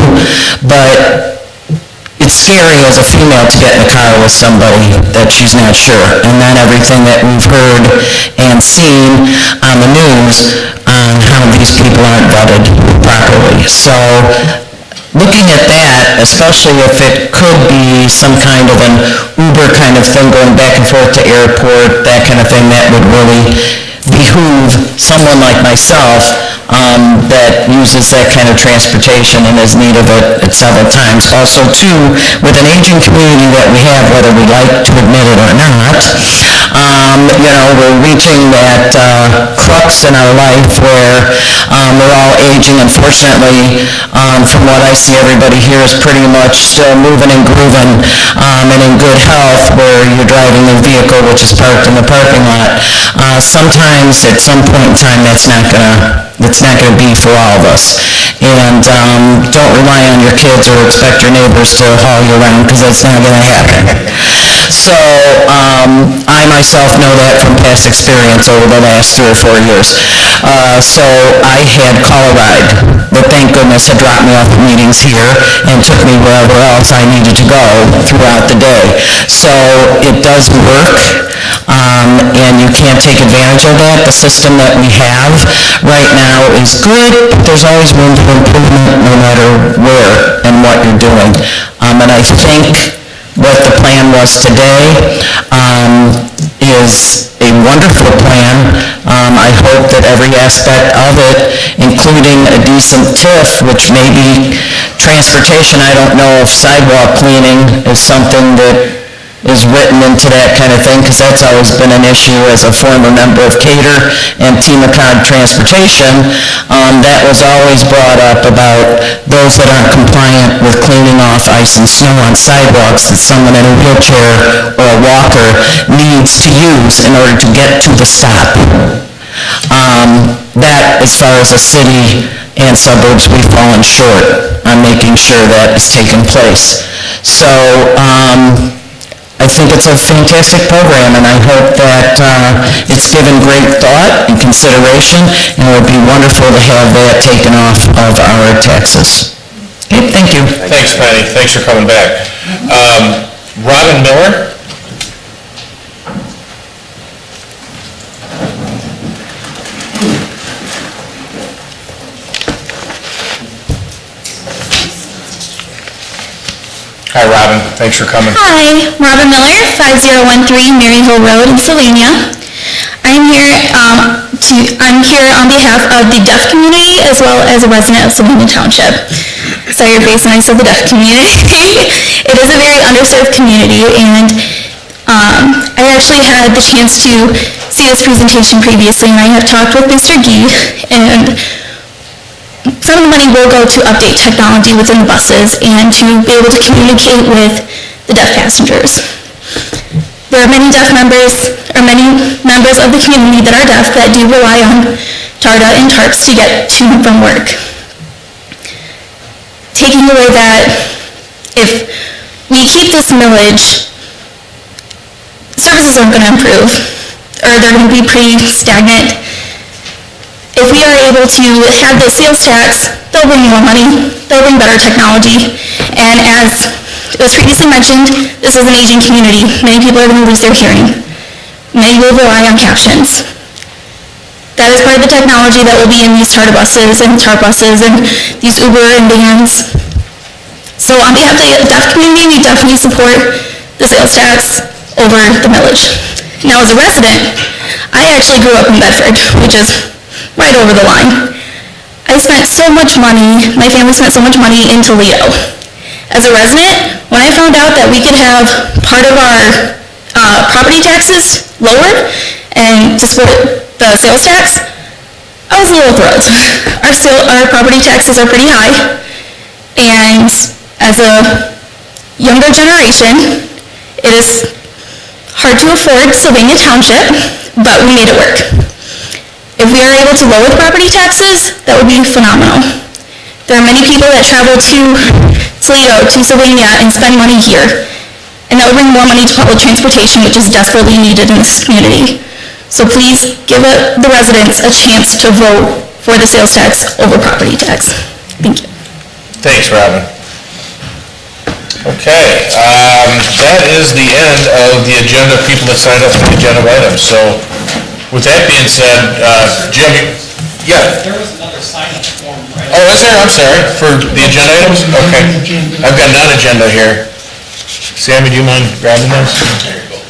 but it's scary as a female to get in a car with somebody that she's not sure. And then everything that we've heard and seen on the news on how these people aren't vetted properly. So looking at that, especially if it could be some kind of an Uber kind of thing going back and forth to airport, that kind of thing, that would really behoove someone like myself that uses that kind of transportation and is in need of it several times. Also, too, with an aging community that we have, whether we like to admit it or not, we're reaching that crux in our life where we're all aging. Unfortunately, from what I see, everybody here is pretty much still moving and grooving and in good health, where you're driving a vehicle which is parked in the parking lot. Sometimes, at some point in time, that's not gonna be for all of us. And don't rely on your kids or expect your neighbors to haul you around, because that's not gonna happen. So I myself know that from past experience over the last 3 or 4 years. So I had call-a-ride that, thank goodness, had dropped me off at meetings here and took me wherever else I needed to go throughout the day. So it does work, and you can't take advantage of that. The system that we have right now is good, but there's always room for improvement no matter where and what you're doing. And I think what the plan was today is a wonderful plan. I hope that every aspect of it, including a decent TIF, which may be transportation, I don't know if sidewalk cleaning is something that is written into that kind of thing, because that's always been an issue as a former member of Cater and TMACOG Transportation. That was always brought up about those that aren't compliant with cleaning off ice and snow on sidewalks that someone in a wheelchair or a walker needs to use in order to get to the stop. That, as far as a city and suburbs, we've fallen short on making sure that is taking place. So, I think it's a fantastic program, and I hope that it's given great thought and consideration, and it would be wonderful to have that taken off of our taxes. Okay, thank you. Thanks, Penny. Thanks for coming back. Robin Miller? Hi, Robin. Thanks for coming. Hi, Robin Miller, 5013 Mary Hill Road in Sylvania. I'm here on behalf of the deaf community as well as a resident of Sylvania Township. Sorry, your face when I said the deaf community. It is a very underserved community, and I actually had the chance to see this presentation previously, and I have talked with Mr. Gee, and some of the money will go to update technology within the buses and to be able to communicate with the deaf passengers. There are many deaf members, or many members of the community that are deaf that do rely on TARDA and TARPs to get to and from work. Taking away that, if we keep this millage, services aren't going to improve, or they're going to be pretty stagnant. If we are able to have the sales tax, they'll bring more money, they'll bring better technology, and as it was previously mentioned, this is an aging community. Many people are going to lose their hearing. Many will rely on captions. That is part of the technology that will be in these TARDA buses and TARP buses and these Uber and vans. So on behalf of the deaf community, we definitely support the sales tax over the millage. Now, as a resident, I actually grew up in Bedford, which is right over the line. I spent so much money, my family spent so much money in Toledo. As a resident, when I found out that we could have part of our property taxes lowered and to split the sales tax, I was a little thrilled. Our property taxes are pretty high, and as a younger generation, it is hard to afford Sylvania Township, but we made it work. If we are able to lower the property taxes, that would be phenomenal. There are many people that travel to Toledo, to Sylvania, and spend money here, and that would bring more money to public transportation, which is desperately needed in this community. So please give the residents a chance to vote for the sales tax over property tax. Thank you. Thanks, Robin. Okay, that is the end of the agenda, people that signed up for the agenda items. So with that being said, Jim, yeah. There was another sign-up form, right? Oh, is there? I'm sorry, for the agenda items? Okay. I've got non-agenda here. Sammy, do you mind grabbing those? There you go.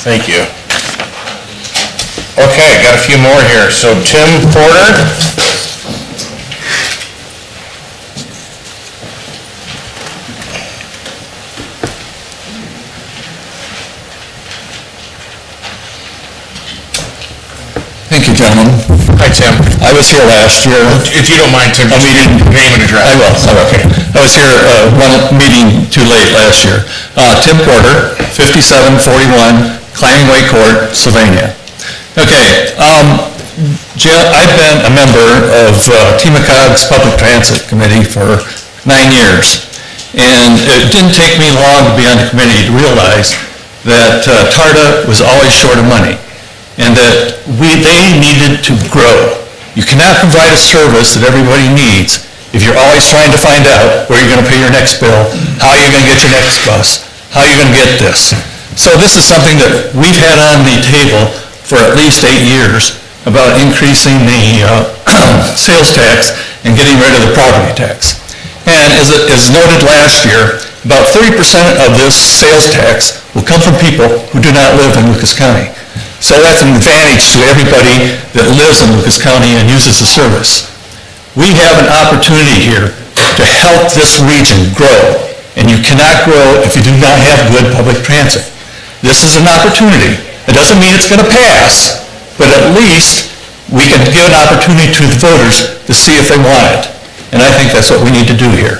Thank you. Okay, got a few more here. So Tim Porter. Thank you, gentlemen. Hi, Tim. I was here last year. If you don't mind, Tim, just name and address. I will. Okay. I was here one meeting too late last year. Tim Porter, 5741 Climbing Way Court, Sylvania. Okay. I've been a member of TMACOG's Public Transit Committee for 9 years. And it didn't take me long to be on the committee to realize that TARDA was always short of money, and that they needed to grow. You cannot provide a service that everybody needs if you're always trying to find out where you're going to pay your next bill, how you're going to get your next bus, how you're going to get this. So this is something that we've had on the table for at least 8 years about increasing the sales tax and getting rid of the property tax. And as noted last year, about 30% of this sales tax will come from people who do not live in Lucas County. So that's an advantage to everybody that lives in Lucas County and uses the service. We have an opportunity here to help this region grow, and you cannot grow if you do not have good public transit. This is an opportunity. It doesn't mean it's going to pass, but at least we can give an opportunity to the voters to see if they want it. And I think that's what we need to do here.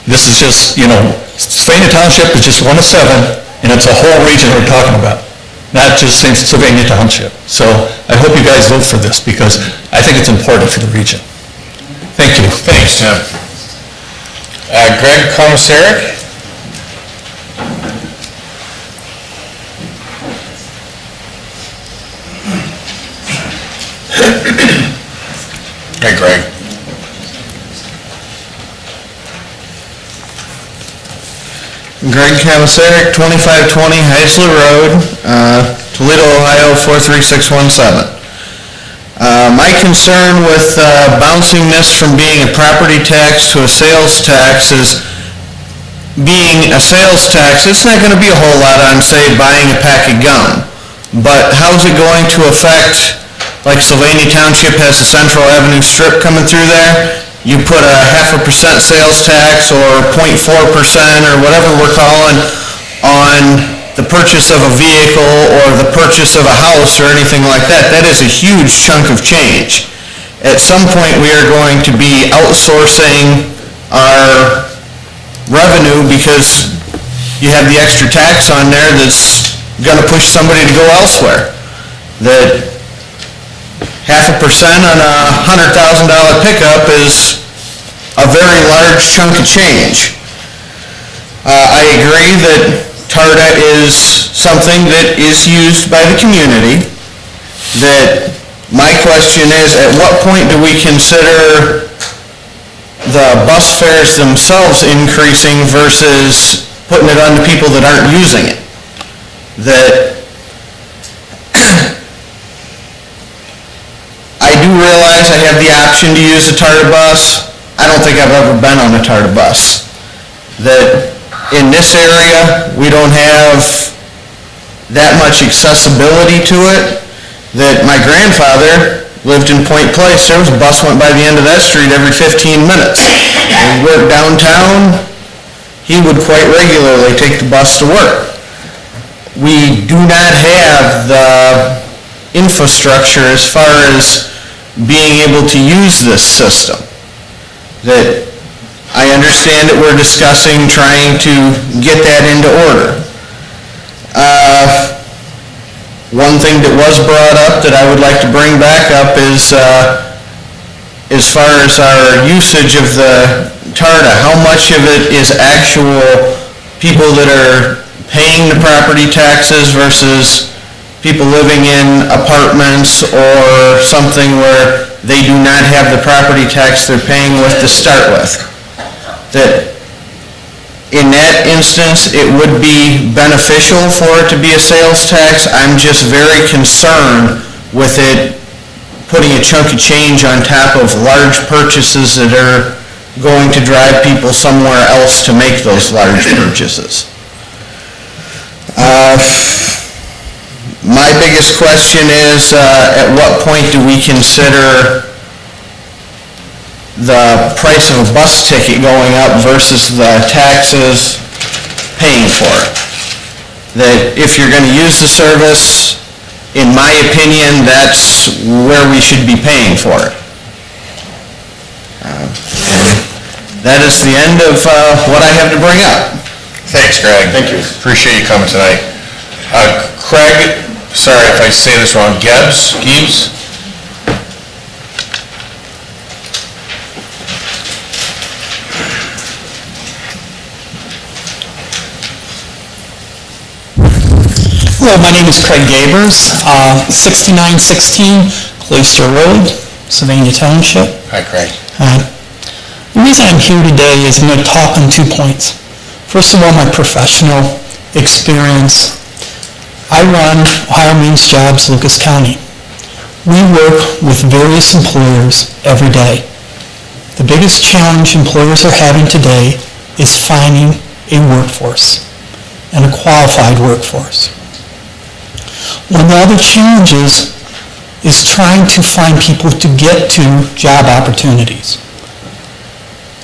This is just, Sylvania Township is just one of 7, and it's a whole region we're talking about, not just Sylvania Township. So I hope you guys vote for this, because I think it's important for the region. Thank you. Thanks, Tim. Greg Komisarek. Hey, Greg. Greg Komisarek, 2520 Heisler Road, Toledo, Ohio, 43617. My concern with bouncing this from being a property tax to a sales tax is being a sales tax, it's not going to be a whole lot on, say, buying a pack of gum. But how's it going to affect, like Sylvania Township has the Central Avenue Strip coming through there? You put a 0.5% sales tax or 0.4% or whatever we're calling on the purchase of a vehicle or the purchase of a house or anything like that. That is a huge chunk of change. At some point, we are going to be outsourcing our revenue because you have the extra tax on there that's going to push somebody to go elsewhere. That 0.5% on a $100,000 pickup is a very large chunk of change. I agree that TARDA is something that is used by the community. That my question is, at what point do we consider the bus fares themselves increasing versus putting it on the people that aren't using it? That I do realize I have the option to use a TARDA bus. I don't think I've ever been on a TARDA bus. That in this area, we don't have that much accessibility to it. That my grandfather lived in Point Place, there was a bus went by the end of that street every 15 minutes. When he worked downtown, he would quite regularly take the bus to work. We do not have the infrastructure as far as being able to use this system. That I understand that we're discussing trying to get that into order. One thing that was brought up that I would like to bring back up is as far as our usage of the TARDA, how much of it is actual people that are paying the property taxes versus people living in apartments or something where they do not have the property tax they're paying with to start with. That in that instance, it would be beneficial for it to be a sales tax. I'm just very concerned with it putting a chunk of change on top of large purchases that are going to drive people somewhere else to make those large purchases. My biggest question is, at what point do we consider the price of a bus ticket going up versus the taxes paying for it? That if you're going to use the service, in my opinion, that's where we should be paying for it. That is the end of what I have to bring up. Thanks, Greg. Thank you. Appreciate you coming tonight. Craig, sorry if I say this wrong, Gibbs? Hello, my name is Craig Gabers, 6916 Clayster Road, Sylvania Township. Hi, Craig. Hi. The reason I'm here today is I'm going to talk on 2 points. First of all, my professional experience. I run Ohio Means Jobs, Lucas County. We work with various employers every day. The biggest challenge employers are having today is finding a workforce, and a qualified workforce. One of the other challenges is trying to find people to get to job opportunities.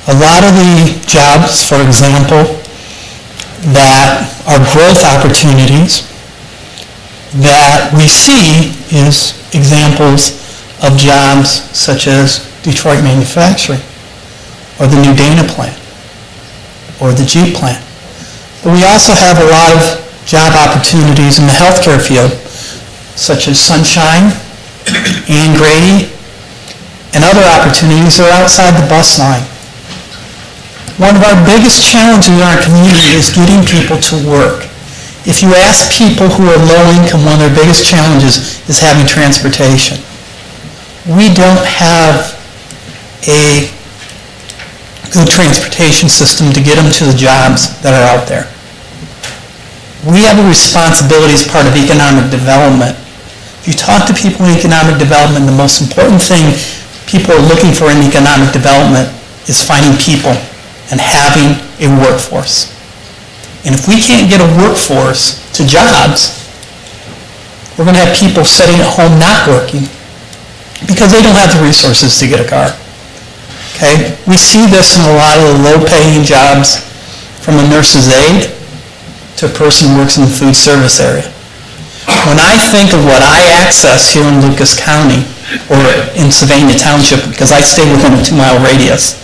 A lot of the jobs, for example, that are growth opportunities that we see is examples of jobs such as Detroit Manufacturing, or the new Dana plant, or the Jeep plant. But we also have a lot of job opportunities in the healthcare field, such as Sunshine, Ann Grady, and other opportunities that are outside the bus line. One of our biggest challenges in our community is getting people to work. If you ask people who are low income, one of their biggest challenges is having transportation. We don't have a good transportation system to get them to the jobs that are out there. We have a responsibility as part of economic development. If you talk to people in economic development, the most important thing people are looking for in economic development is finding people and having a workforce. And if we can't get a workforce to jobs, we're going to have people sitting at home not working because they don't have the resources to get a car. Okay? We see this in a lot of the low-paying jobs, from a nurse's aide to a person who works in the food service area. When I think of what I access here in Lucas County or in Sylvania Township, because I stay within a 2-mile radius,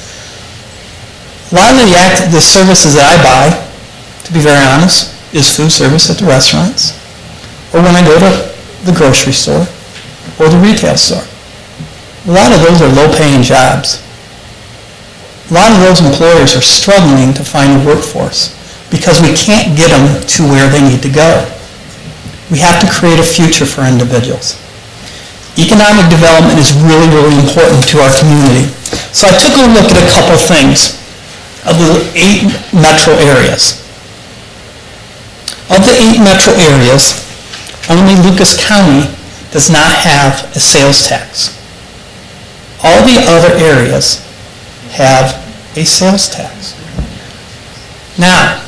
a lot of the services that I buy, to be very honest, is food service at the restaurants, or when I go to the grocery store or the retail store. A lot of those are low-paying jobs. A lot of those employers are struggling to find a workforce because we can't get them to where they need to go. We have to create a future for individuals. Economic development is really, really important to our community. So I took a look at a couple things of the 8 metro areas. Of the 8 metro areas, only Lucas County does not have a sales tax. All the other areas have a sales tax. Now,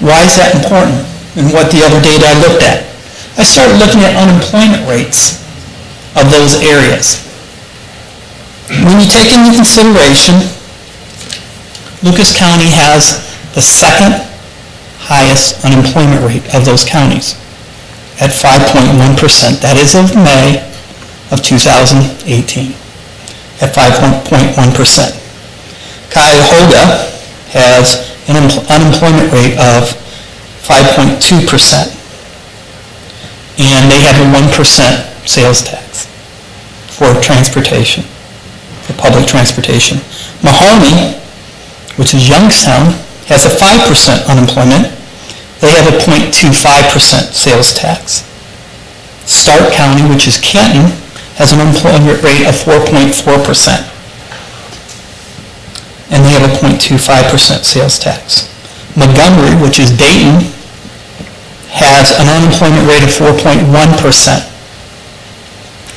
why is that important? And what the other data I looked at? I started looking at unemployment rates of those areas. When you take into consideration, Lucas County has the second highest unemployment rate of those counties at 5.1%. That is of May of 2018, at 5.1%. Cuyahoga has an unemployment rate of 5.2%, and they have a 1% sales tax for transportation, for public transportation. Mahoney, which is Youngstown, has a 5% unemployment. They have a 0.25% sales tax. Stark County, which is Canton, has an unemployment rate of 4.4%. And they have a 0.25% sales tax. Montgomery, which is Dayton, has an unemployment rate of 4.1%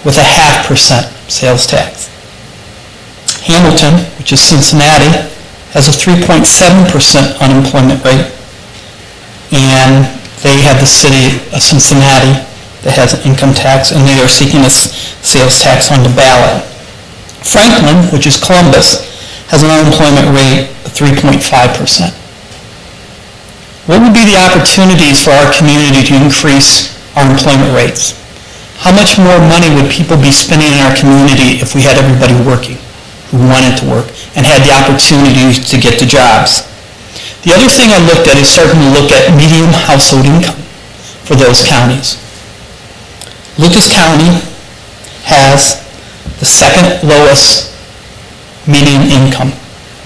with a 0.5% sales tax. Hamilton, which is Cincinnati, has a 3.7% unemployment rate, and they have the city of Cincinnati that has an income tax, and they are seeking a sales tax on the ballot. Franklin, which is Columbus, has an unemployment rate of 3.5%. What would be the opportunities for our community to increase our employment rates? How much more money would people be spending in our community if we had everybody working who wanted to work and had the opportunity to get the jobs? The other thing I looked at is starting to look at median household income for those counties. Lucas County has the second lowest median income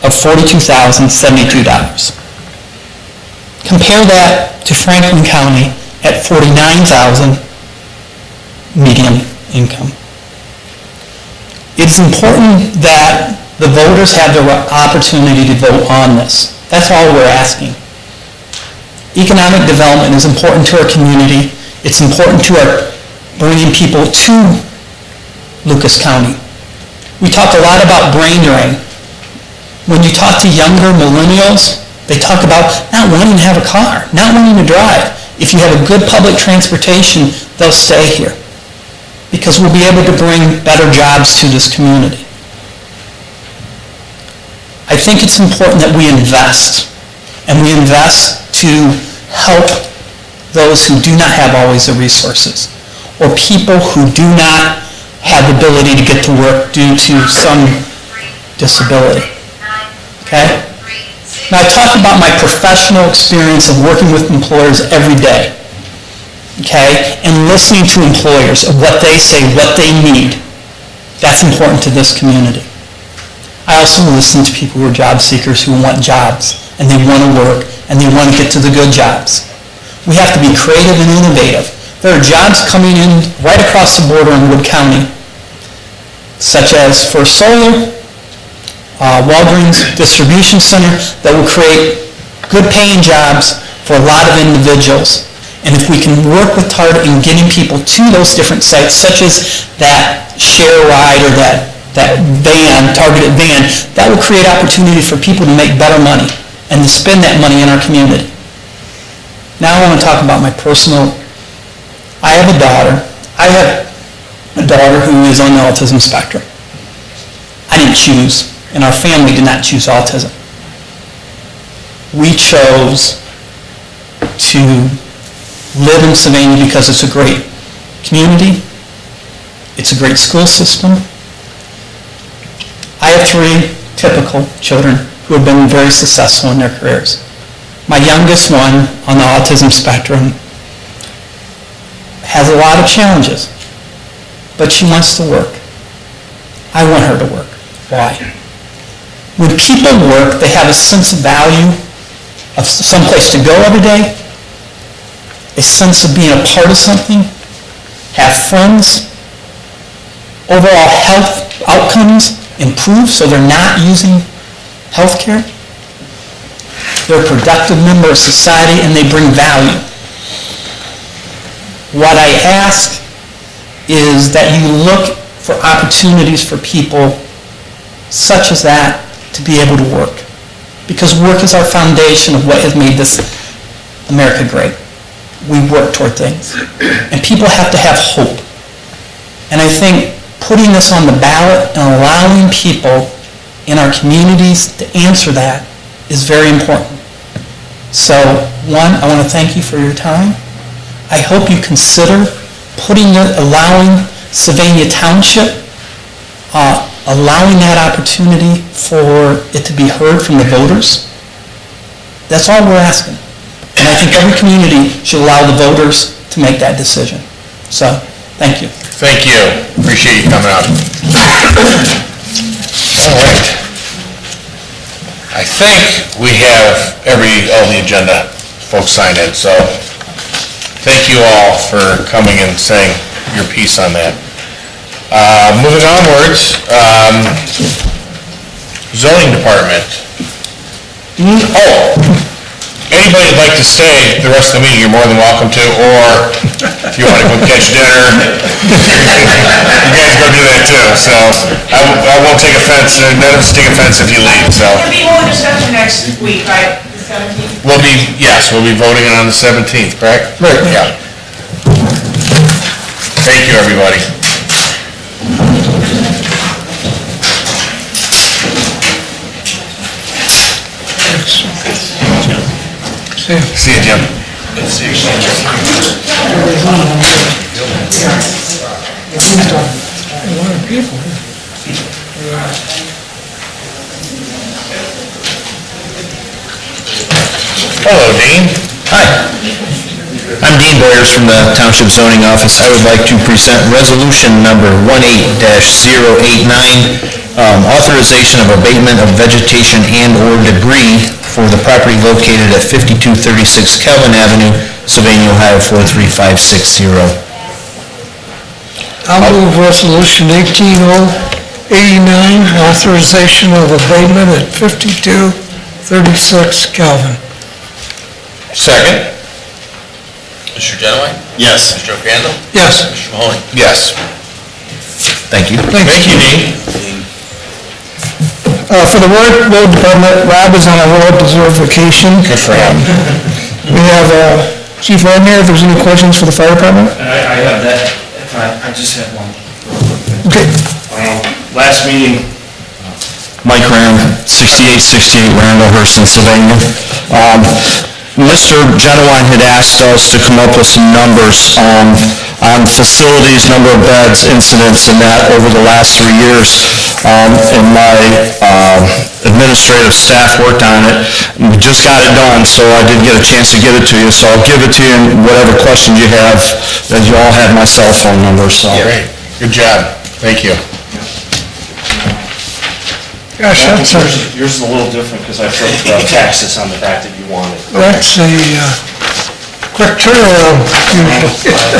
of $42,072. Compare that to Franklin County at $49,000 median income. It's important that the voters have the opportunity to vote on this. That's all we're asking. Economic development is important to our community. It's important to our bringing people to Lucas County. We talk a lot about brain drain. When you talk to younger millennials, they talk about not wanting to have a car, not wanting to drive. If you have a good public transportation, they'll stay here because we'll be able to bring better jobs to this community. I think it's important that we invest, and we invest to help those who do not have always the resources, or people who do not have the ability to get to work due to some disability. Okay? Now, I talked about my professional experience of working with employers every day, okay, and listening to employers of what they say, what they need. That's important to this community. I also listen to people who are job seekers who want jobs, and they want to work, and they want to get to the good jobs. We have to be creative and innovative. There are jobs coming in right across the border in Wood County, such as First Solar, Walgreens Distribution Center, that will create good paying jobs for a lot of individuals. And if we can work with Target in getting people to those different sites, such as that share ride or that van, targeted van, that will create opportunity for people to make better money and to spend that money in our community. Now I want to talk about my personal. I have a daughter. I have a daughter who is on the autism spectrum. I didn't choose, and our family did not choose autism. We chose to live in Sylvania because it's a great community, it's a great school system. I have 3 typical children who have been very successful in their careers. My youngest one on the autism spectrum has a lot of challenges, but she wants to work. I want her to work. Why? When people work, they have a sense of value, of some place to go every day, a sense of being a part of something, have friends, overall health outcomes improve so they're not using health care. They're a productive member of society and they bring value. What I ask is that you look for opportunities for people such as that to be able to work. Because work is our foundation of what has made this America great. We work toward things. And people have to have hope. And I think putting this on the ballot and allowing people in our communities to answer that is very important. So, one, I want to thank you for your time. I hope you consider allowing Sylvania Township, allowing that opportunity for it to be heard from the voters. That's all we're asking. And I think every community should allow the voters to make that decision. So, thank you. Thank you. Appreciate you coming out. All right. I think we have all the agenda folks signed in, so thank you all for coming and saying your piece on that. Moving onwards, zoning department. Oh, anybody who'd like to stay the rest of the meeting, you're more than welcome to, or if you want to go catch dinner, you guys go do that too. So I won't take offense, none of us take offense if you leave, so. We'll be holding discussion next week, right? The 17th? We'll be voting on the 17th, correct? Right. Yeah. Thank you, everybody. See you, Jim. Good to see you. A lot of people. Hello, Dean. Hi. I'm Dean Boyers from the Township Zoning Office. I would like to present resolution number 18-089, authorization of abatement of vegetation and/or debris for the property located at 5236 Calvin Avenue, Sylvania, Ohio 43560. I'll move resolution 18-089, authorization of abatement at 5236 Calvin. Second. Mr. Genowine? Yes. Mr. O'Candle? Yes. Mr. Mahoney? Yes. Thank you. Thank you, Dean. For the road department, Rob is on a road reserve vacation. Good for him. We have Chief Wagner, if there's any questions for the fire department? I have that, I just have one. Okay. Last meeting, Mike Ram, 6868 Randallhurst in Sylvania. Mr. Genowine had asked us to come up with some numbers on facilities, number of beds, incidents, and that over the last 3 years. And my administrative staff worked on it. We just got it done, so I didn't get a chance to give it to you. So I'll give it to you, and whatever questions you have, as you all have my cell phone number, so. Great. Good job. Thank you. Gosh, that's yours is a little different because I put taxes on the back that you wanted. a quick turnaround usually.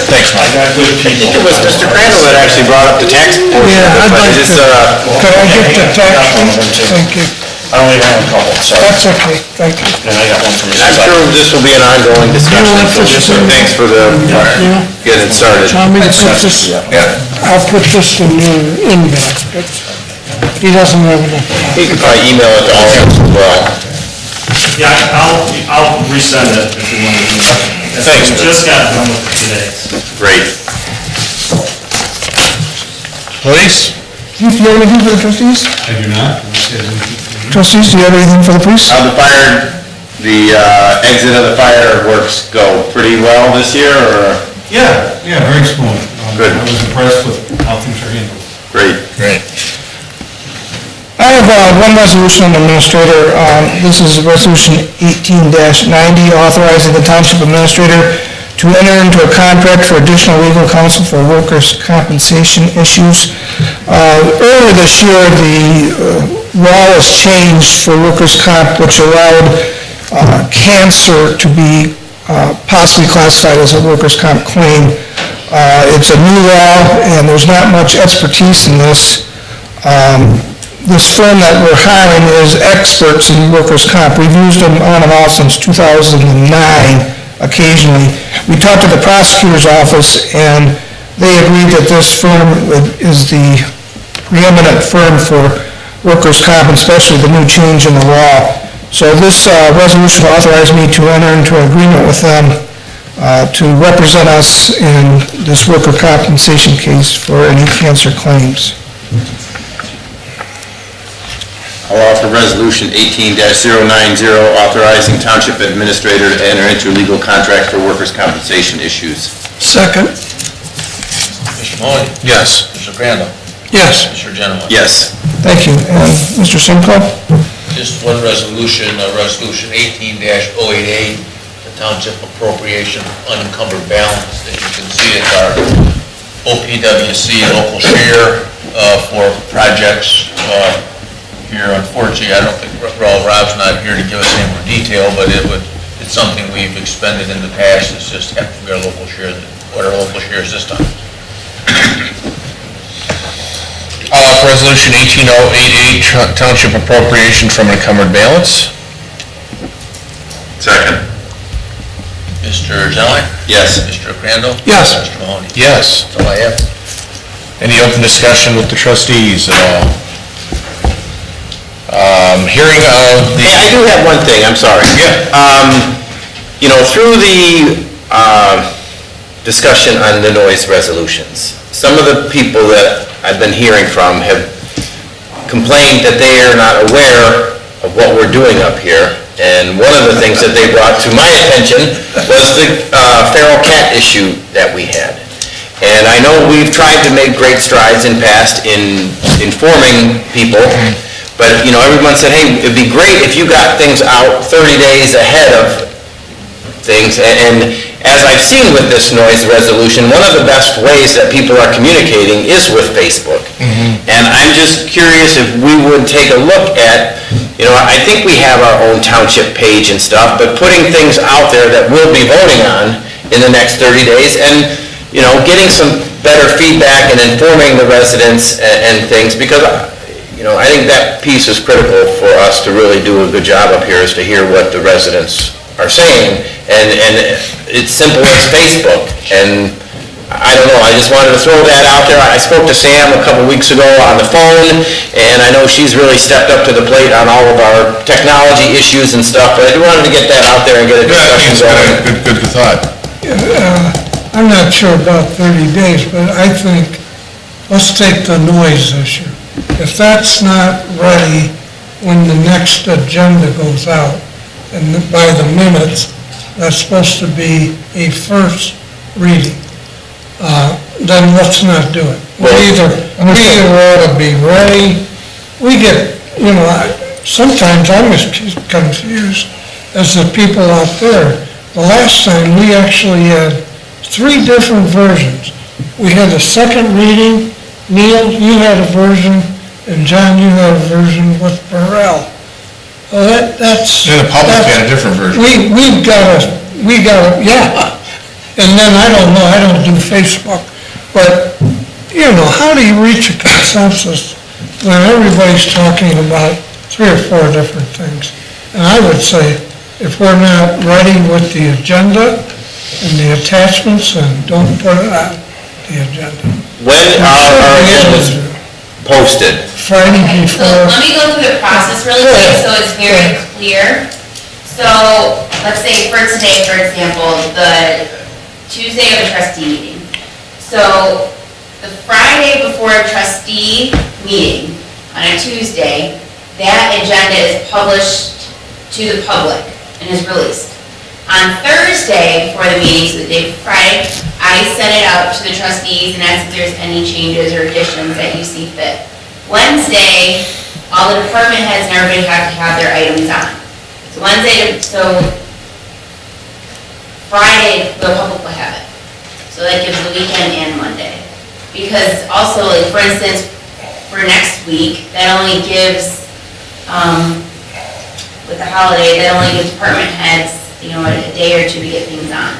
Thanks, Mike. I got good people. It was Mr. Crandall that actually brought up the tax portion. Yeah, I'd but like it's, to, could I get the tax one? Thank you. I only have a couple, sorry. That's okay, thank you. And I got one from I'm sure this will be an ongoing discussion, so thanks for getting it started. Want me to put this, I'll put this in your inbox, but he doesn't have enough. You can probably email it to all of us as well. Yeah, I'll resend it if you want to do that. Thanks. We just got done with it today. Great. Police? Chief, do you have anything for the trustees? I do not. Trustees, do you have anything for the police? The exit of the fireworks go pretty well this year, or? Yeah, very smooth. Good. I was impressed with how things are handled. Great. I have one resolution on the administrator. This is resolution 18-90, authorizing the township administrator to enter into a contract for additional legal counsel for workers' compensation issues. Earlier this year, the law was changed for workers' comp, which allowed cancer to be possibly classified as a workers' comp claim. It's a new law, and there's not much expertise in this. This firm that we're hiring is experts in workers' comp. We've used them on and off since 2009 occasionally. We talked to the prosecutor's office, and they agreed that this firm is the preeminent firm for workers' comp, especially the new change in the law. So this resolution authorized me to enter into an agreement with them to represent us in this worker compensation case for any cancer claims. I'll offer Resolution 18-090, authorizing Township Administrator to enter into legal contract for workers' compensation issues. Second. Mr. Mahoney? Yes. Mr. Crandall? Yes. Mr. Genowine? Yes. Thank you. And Mr. Simcoe? Just one resolution, Resolution 18-088, the Township Appropriation Unencumbered Balance. As you can see, it's our OPWC local share for projects here. Unfortunately, I don't think, Rob's not here to give us any more detail, but it's something we've expended in the past. It's just have to be our local share, what our local share is this time. For Resolution 18088, Township Appropriation from Encumbered Balance. Second. Mr. Genowine? Yes. Mr. Crandall? Yes. Mr. Mahoney? Yes. That's all I have. Any open discussion with the trustees at all? Hearing of the... Hey, I do have one thing, I'm sorry. Yeah. Through the discussion on the noise resolutions, some of the people that I've been hearing from have complained that they are not aware of what we're doing up here. And one of the things that they brought to my attention was the feral cat issue that we had. And I know we've tried to make great strides in past in informing people, but, everyone said, hey, it'd be great if you got things out 30 days ahead of things. And as I've seen with this noise resolution, one of the best ways that people are communicating is with Facebook. And I'm just curious if we would take a look at, I think we have our own township page and stuff, but putting things out there that we'll be voting on in the next 30 days and, getting some better feedback and informing the residents and things, because I think that piece is critical for us to really do a good job up here, is to hear what the residents are saying. And it's simple as Facebook. And I don't know, I just wanted to throw that out there. I spoke to Sam a couple weeks ago on the phone, and I know she's really stepped up to the plate on all of our technology issues and stuff, but I wanted to get that out there and get a discussion going. Good thought. I'm not sure about 30 days, but I think, let's take the noise issue. If that's not ready when the next agenda goes out, and by the minutes, that's supposed to be a first reading, then let's not do it. We either ought to be ready, we get, sometimes I'm as confused as the people out there. The last time, we actually had 3 different versions. We had a second reading, Neil, you had a version, and John, you had a version with Burrell. Well, that's... And the public had a different version. We got to, yeah. And then, I don't know, I don't do Facebook, but, how do you reach a consensus when everybody's talking about 3 or 4 different things? And I would say, if we're not ready with the agenda and the attachments, then don't put it on the agenda. When are our agendas posted? Friday So before. let me go through the process really quick so it's very clear. So let's say for today, for example, the Tuesday of a trustee meeting. So the Friday before a trustee meeting on a Tuesday, that agenda is published to the public and is released. On Thursday before the meeting, so the day before Friday, I send it out to the trustees and ask if there's any changes or additions that you see fit. Wednesday, all the department heads and everybody have to have their items on. So Friday, the public will have it. So that gives the weekend and Monday. Because also, like, for instance, for next week, that only gives, with the holiday, that only gives department heads, a day or two to get things on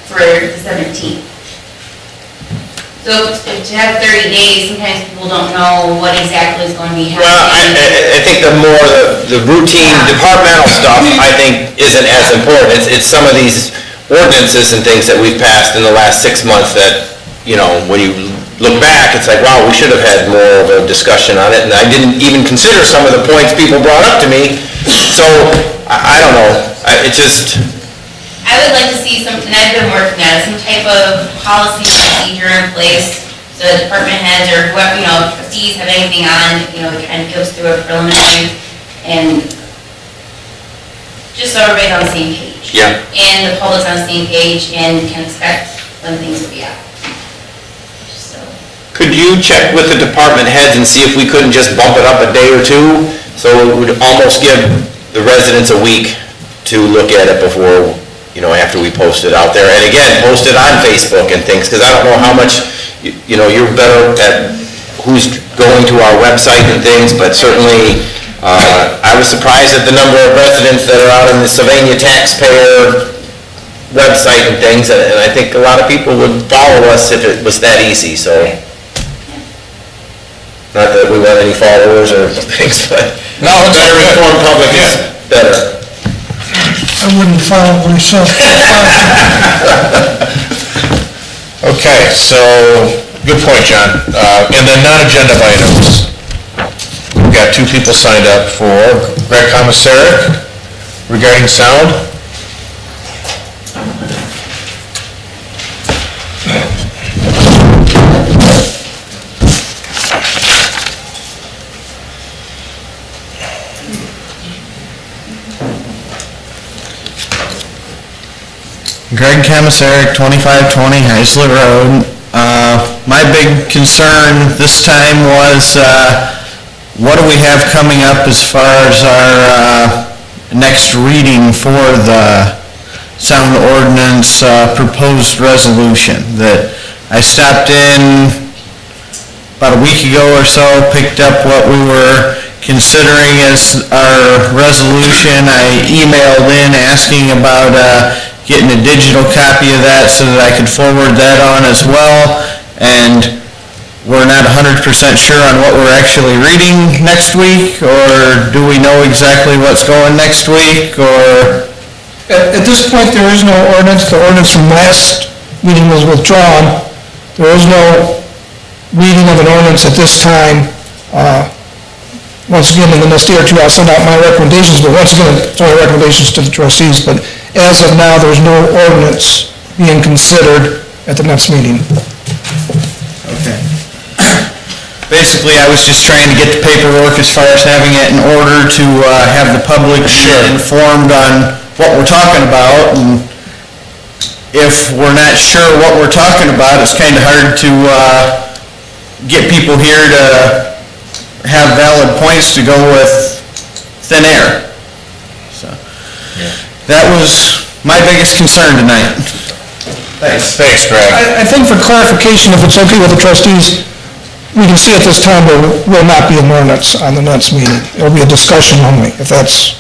for the 17th. So to have 30 days, sometimes people don't know what exactly is going to be happening. Well, I think the more the routine departmental stuff, I think, isn't as important. It's some of these ordinances and things that we've passed in the last 6 months that, when you look back, it's like, wow, we should have had more of a discussion on it, and I didn't even consider some of the points people brought up to me. So, I don't know, it just, I would like to see some, and I've been working on it, some type of policy procedure in place, so the department heads or whoever, trustees have anything on, it kind of goes through a preliminary, and just so everybody's on the same page. Yeah. And the public's on the same page and can expect when things will be out. So. Could you check with the department heads and see if we couldn't just bump it up a day or two? So it would almost give the residents a week to look at it before, after we post it out there. And again, post it on Facebook and things, because I don't know how much, you're better at who's going to our website and things, but certainly, I was surprised at the number of residents that are out on the Sylvania taxpayer website and things, and I think a lot of people would follow us if it was that easy, so. Not that we want any followers or things, but No, it's better good. informed public is better. I wouldn't follow myself. Okay, so, good point, John. And then non-agenda items. We've got two people signed up for Greg Commissaric regarding sound. Greg Commissaric, 2520 Heisler Road. My big concern this time was, what do we have coming up as far as our next reading for the sound ordinance proposed resolution? That I stopped in about a week ago or so, picked up what we were considering as our resolution. I emailed in asking about getting a digital copy of that so that I could forward that on as well. And we're not 100% sure on what we're actually reading next week, or do we know exactly what's going next week, or? At this point, there is no ordinance. The ordinance from last meeting was withdrawn. There is no reading of an ordinance at this time. Once again, in the next day or two, I'll send out my recommendations, but once again, it's only recommendations to the trustees. But as of now, there's no ordinance being considered at the next meeting. Okay. Basically, I was just trying to get the paperwork as far as having it in order to have the public informed on what we're talking about. And if we're not sure what we're talking about, it's kind of hard to get people here to have valid points to go with thin air. So, that was my biggest concern tonight. Thanks, Greg. I think for clarification, if it's okay with the trustees, we can see at this time there will not be an ordinance on the next meeting. It'll be a discussion only, if that's...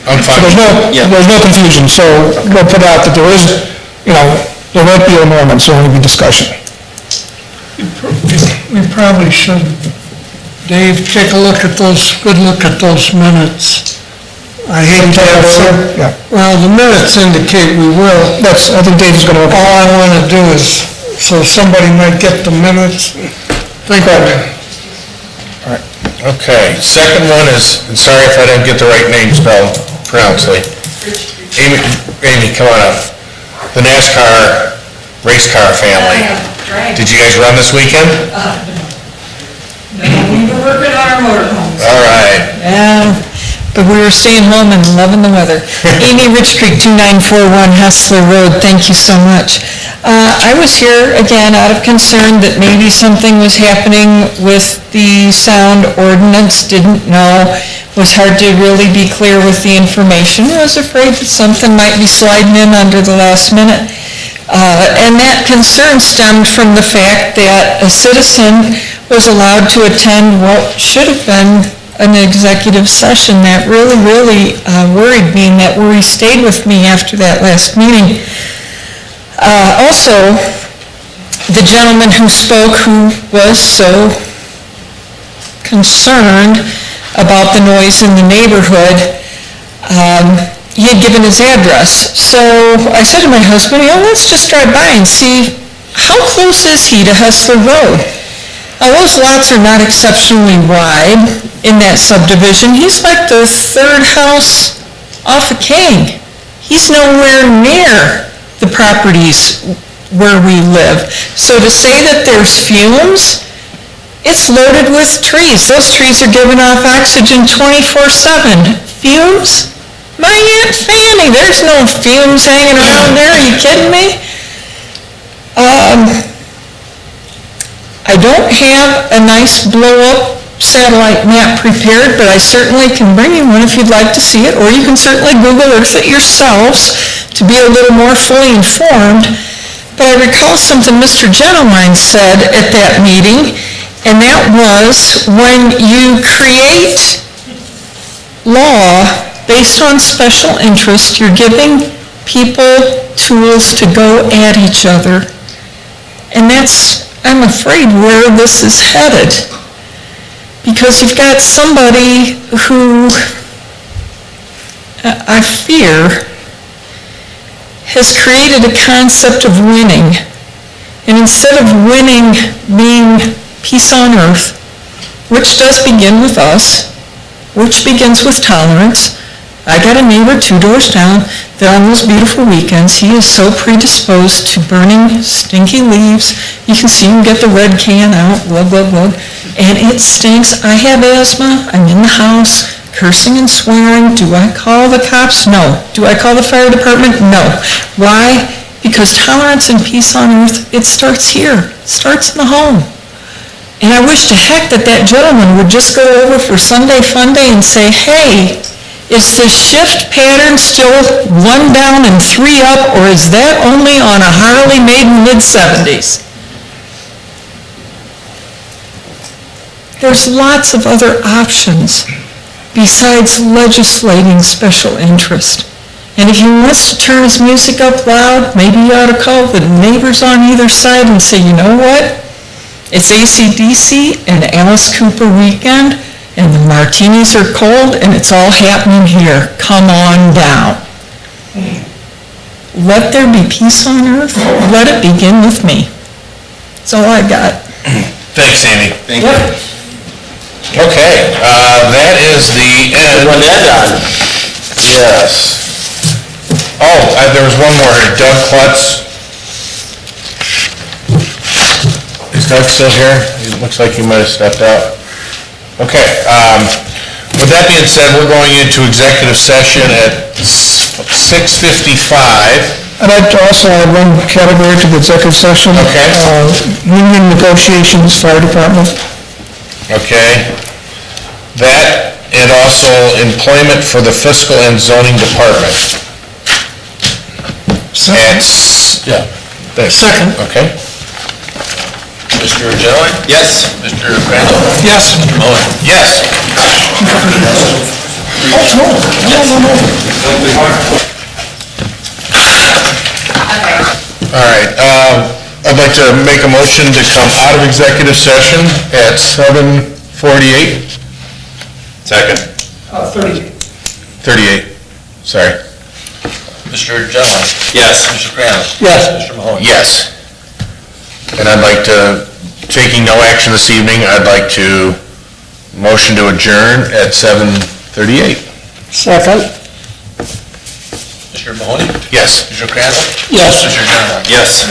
I'm fine. So there's no confusion, so we'll put out that there is, there won't be an ordinance, there will only be discussion. We probably should, Dave, take a look at good look at those minutes. I hate to have well, the minutes indicate we will. I think Dave's going to... All I want to do is, so somebody might get the minutes, think of it. All right. Okay, second one is, and sorry if I didn't get the right name pronounced. Amy, come on up. The NASCAR race car family. Did you guys run this weekend? No, we were working on our motorhomes. All right. Yeah, but we were staying home and loving the weather. Amy Rich Creek, 2941 Hessler Road, thank you so much. I was here, again, out of concern that maybe something was happening with the sound ordinance, didn't know, was hard to really be clear with the information. I was afraid that something might be sliding in under the last minute. And that concern stemmed from the fact that a citizen was allowed to attend what should have been an executive session. That really, really worried me, and that worry stayed with me after that last meeting. Also, the gentleman who spoke, who was so concerned about the noise in the neighborhood, he had given his address. So I said to my husband, let's just drive by and see how close is he to Hessler Road. Now, those lots are not exceptionally wide in that subdivision. He's like the third house off of King. He's nowhere near the properties where we live. So to say that there's fumes, it's loaded with trees. Those trees are giving off oxygen 24/7. Fumes? My Aunt Fanny, there's no fumes hanging around there. Are you kidding me? I don't have a nice blow-up satellite map prepared, but I certainly can bring you one if you'd like to see it, or you can certainly Google Earth it yourselves to be a little more fully informed. But I recall something Mr. Genowine said at that meeting, and that was when you create law based on special interest, you're giving people tools to go at each other. And that's, I'm afraid, where this is headed. Because you've got somebody who, I fear, has created a concept of winning. And instead of winning being peace on earth, which does begin with us, which begins with tolerance. I got a neighbor 2 doors down that on those beautiful weekends, he is so predisposed to burning stinky leaves. You can see him get the red can out, glug, glug, glug, and it stinks. I have asthma, I'm in the house, cursing and swearing. Do I call the cops? No. Do I call the fire department? No. Why? Because tolerance and peace on earth, it starts here. It starts in the home. And I wish to heck that that gentleman would just go over for Sunday Fun Day and say, hey, is the shift pattern still 1 down and 3 up, or is that only on a Harley made in mid-70s? There's lots of other options besides legislating special interest. And if he wants to turn his music up loud, maybe you ought to call the neighbors on either side and say, you know what? It's AC/DC and Alice Cooper weekend, and the martinis are cold, and it's all happening here. Come on down. Let there be peace on earth. Let it begin with me. That's all I got. Thanks, Amy. Thank you. Okay, that is the end. Run that down. Yes. Oh, there was one more here. Doug Klutz. Is Doug still here? It looks like he might have stepped out. Okay, with that being said, we're going into executive session at 6:55. I'd like to also add one category to the executive session. Okay. Union negotiations, fire department. Okay. That, and also employment for the fiscal and zoning department. Second. Yeah. Thanks. Second. Okay. Mr. Genowine? Yes. Mr. Crandall? Yes. Mr. Mullin? Yes. All right, I'd like to make a motion to come out of executive session at 7:48. Second. 38, sorry. Mr. Genowine? Yes. Mr. Crandall? Yes. Mr. Mahoney? Yes. And I'd like to, taking no action this evening, I'd like to motion to adjourn at 7:38. Second. Mr. Mahoney? Yes. Mr. Crandall? Yes. Mr. Genowine? Yes.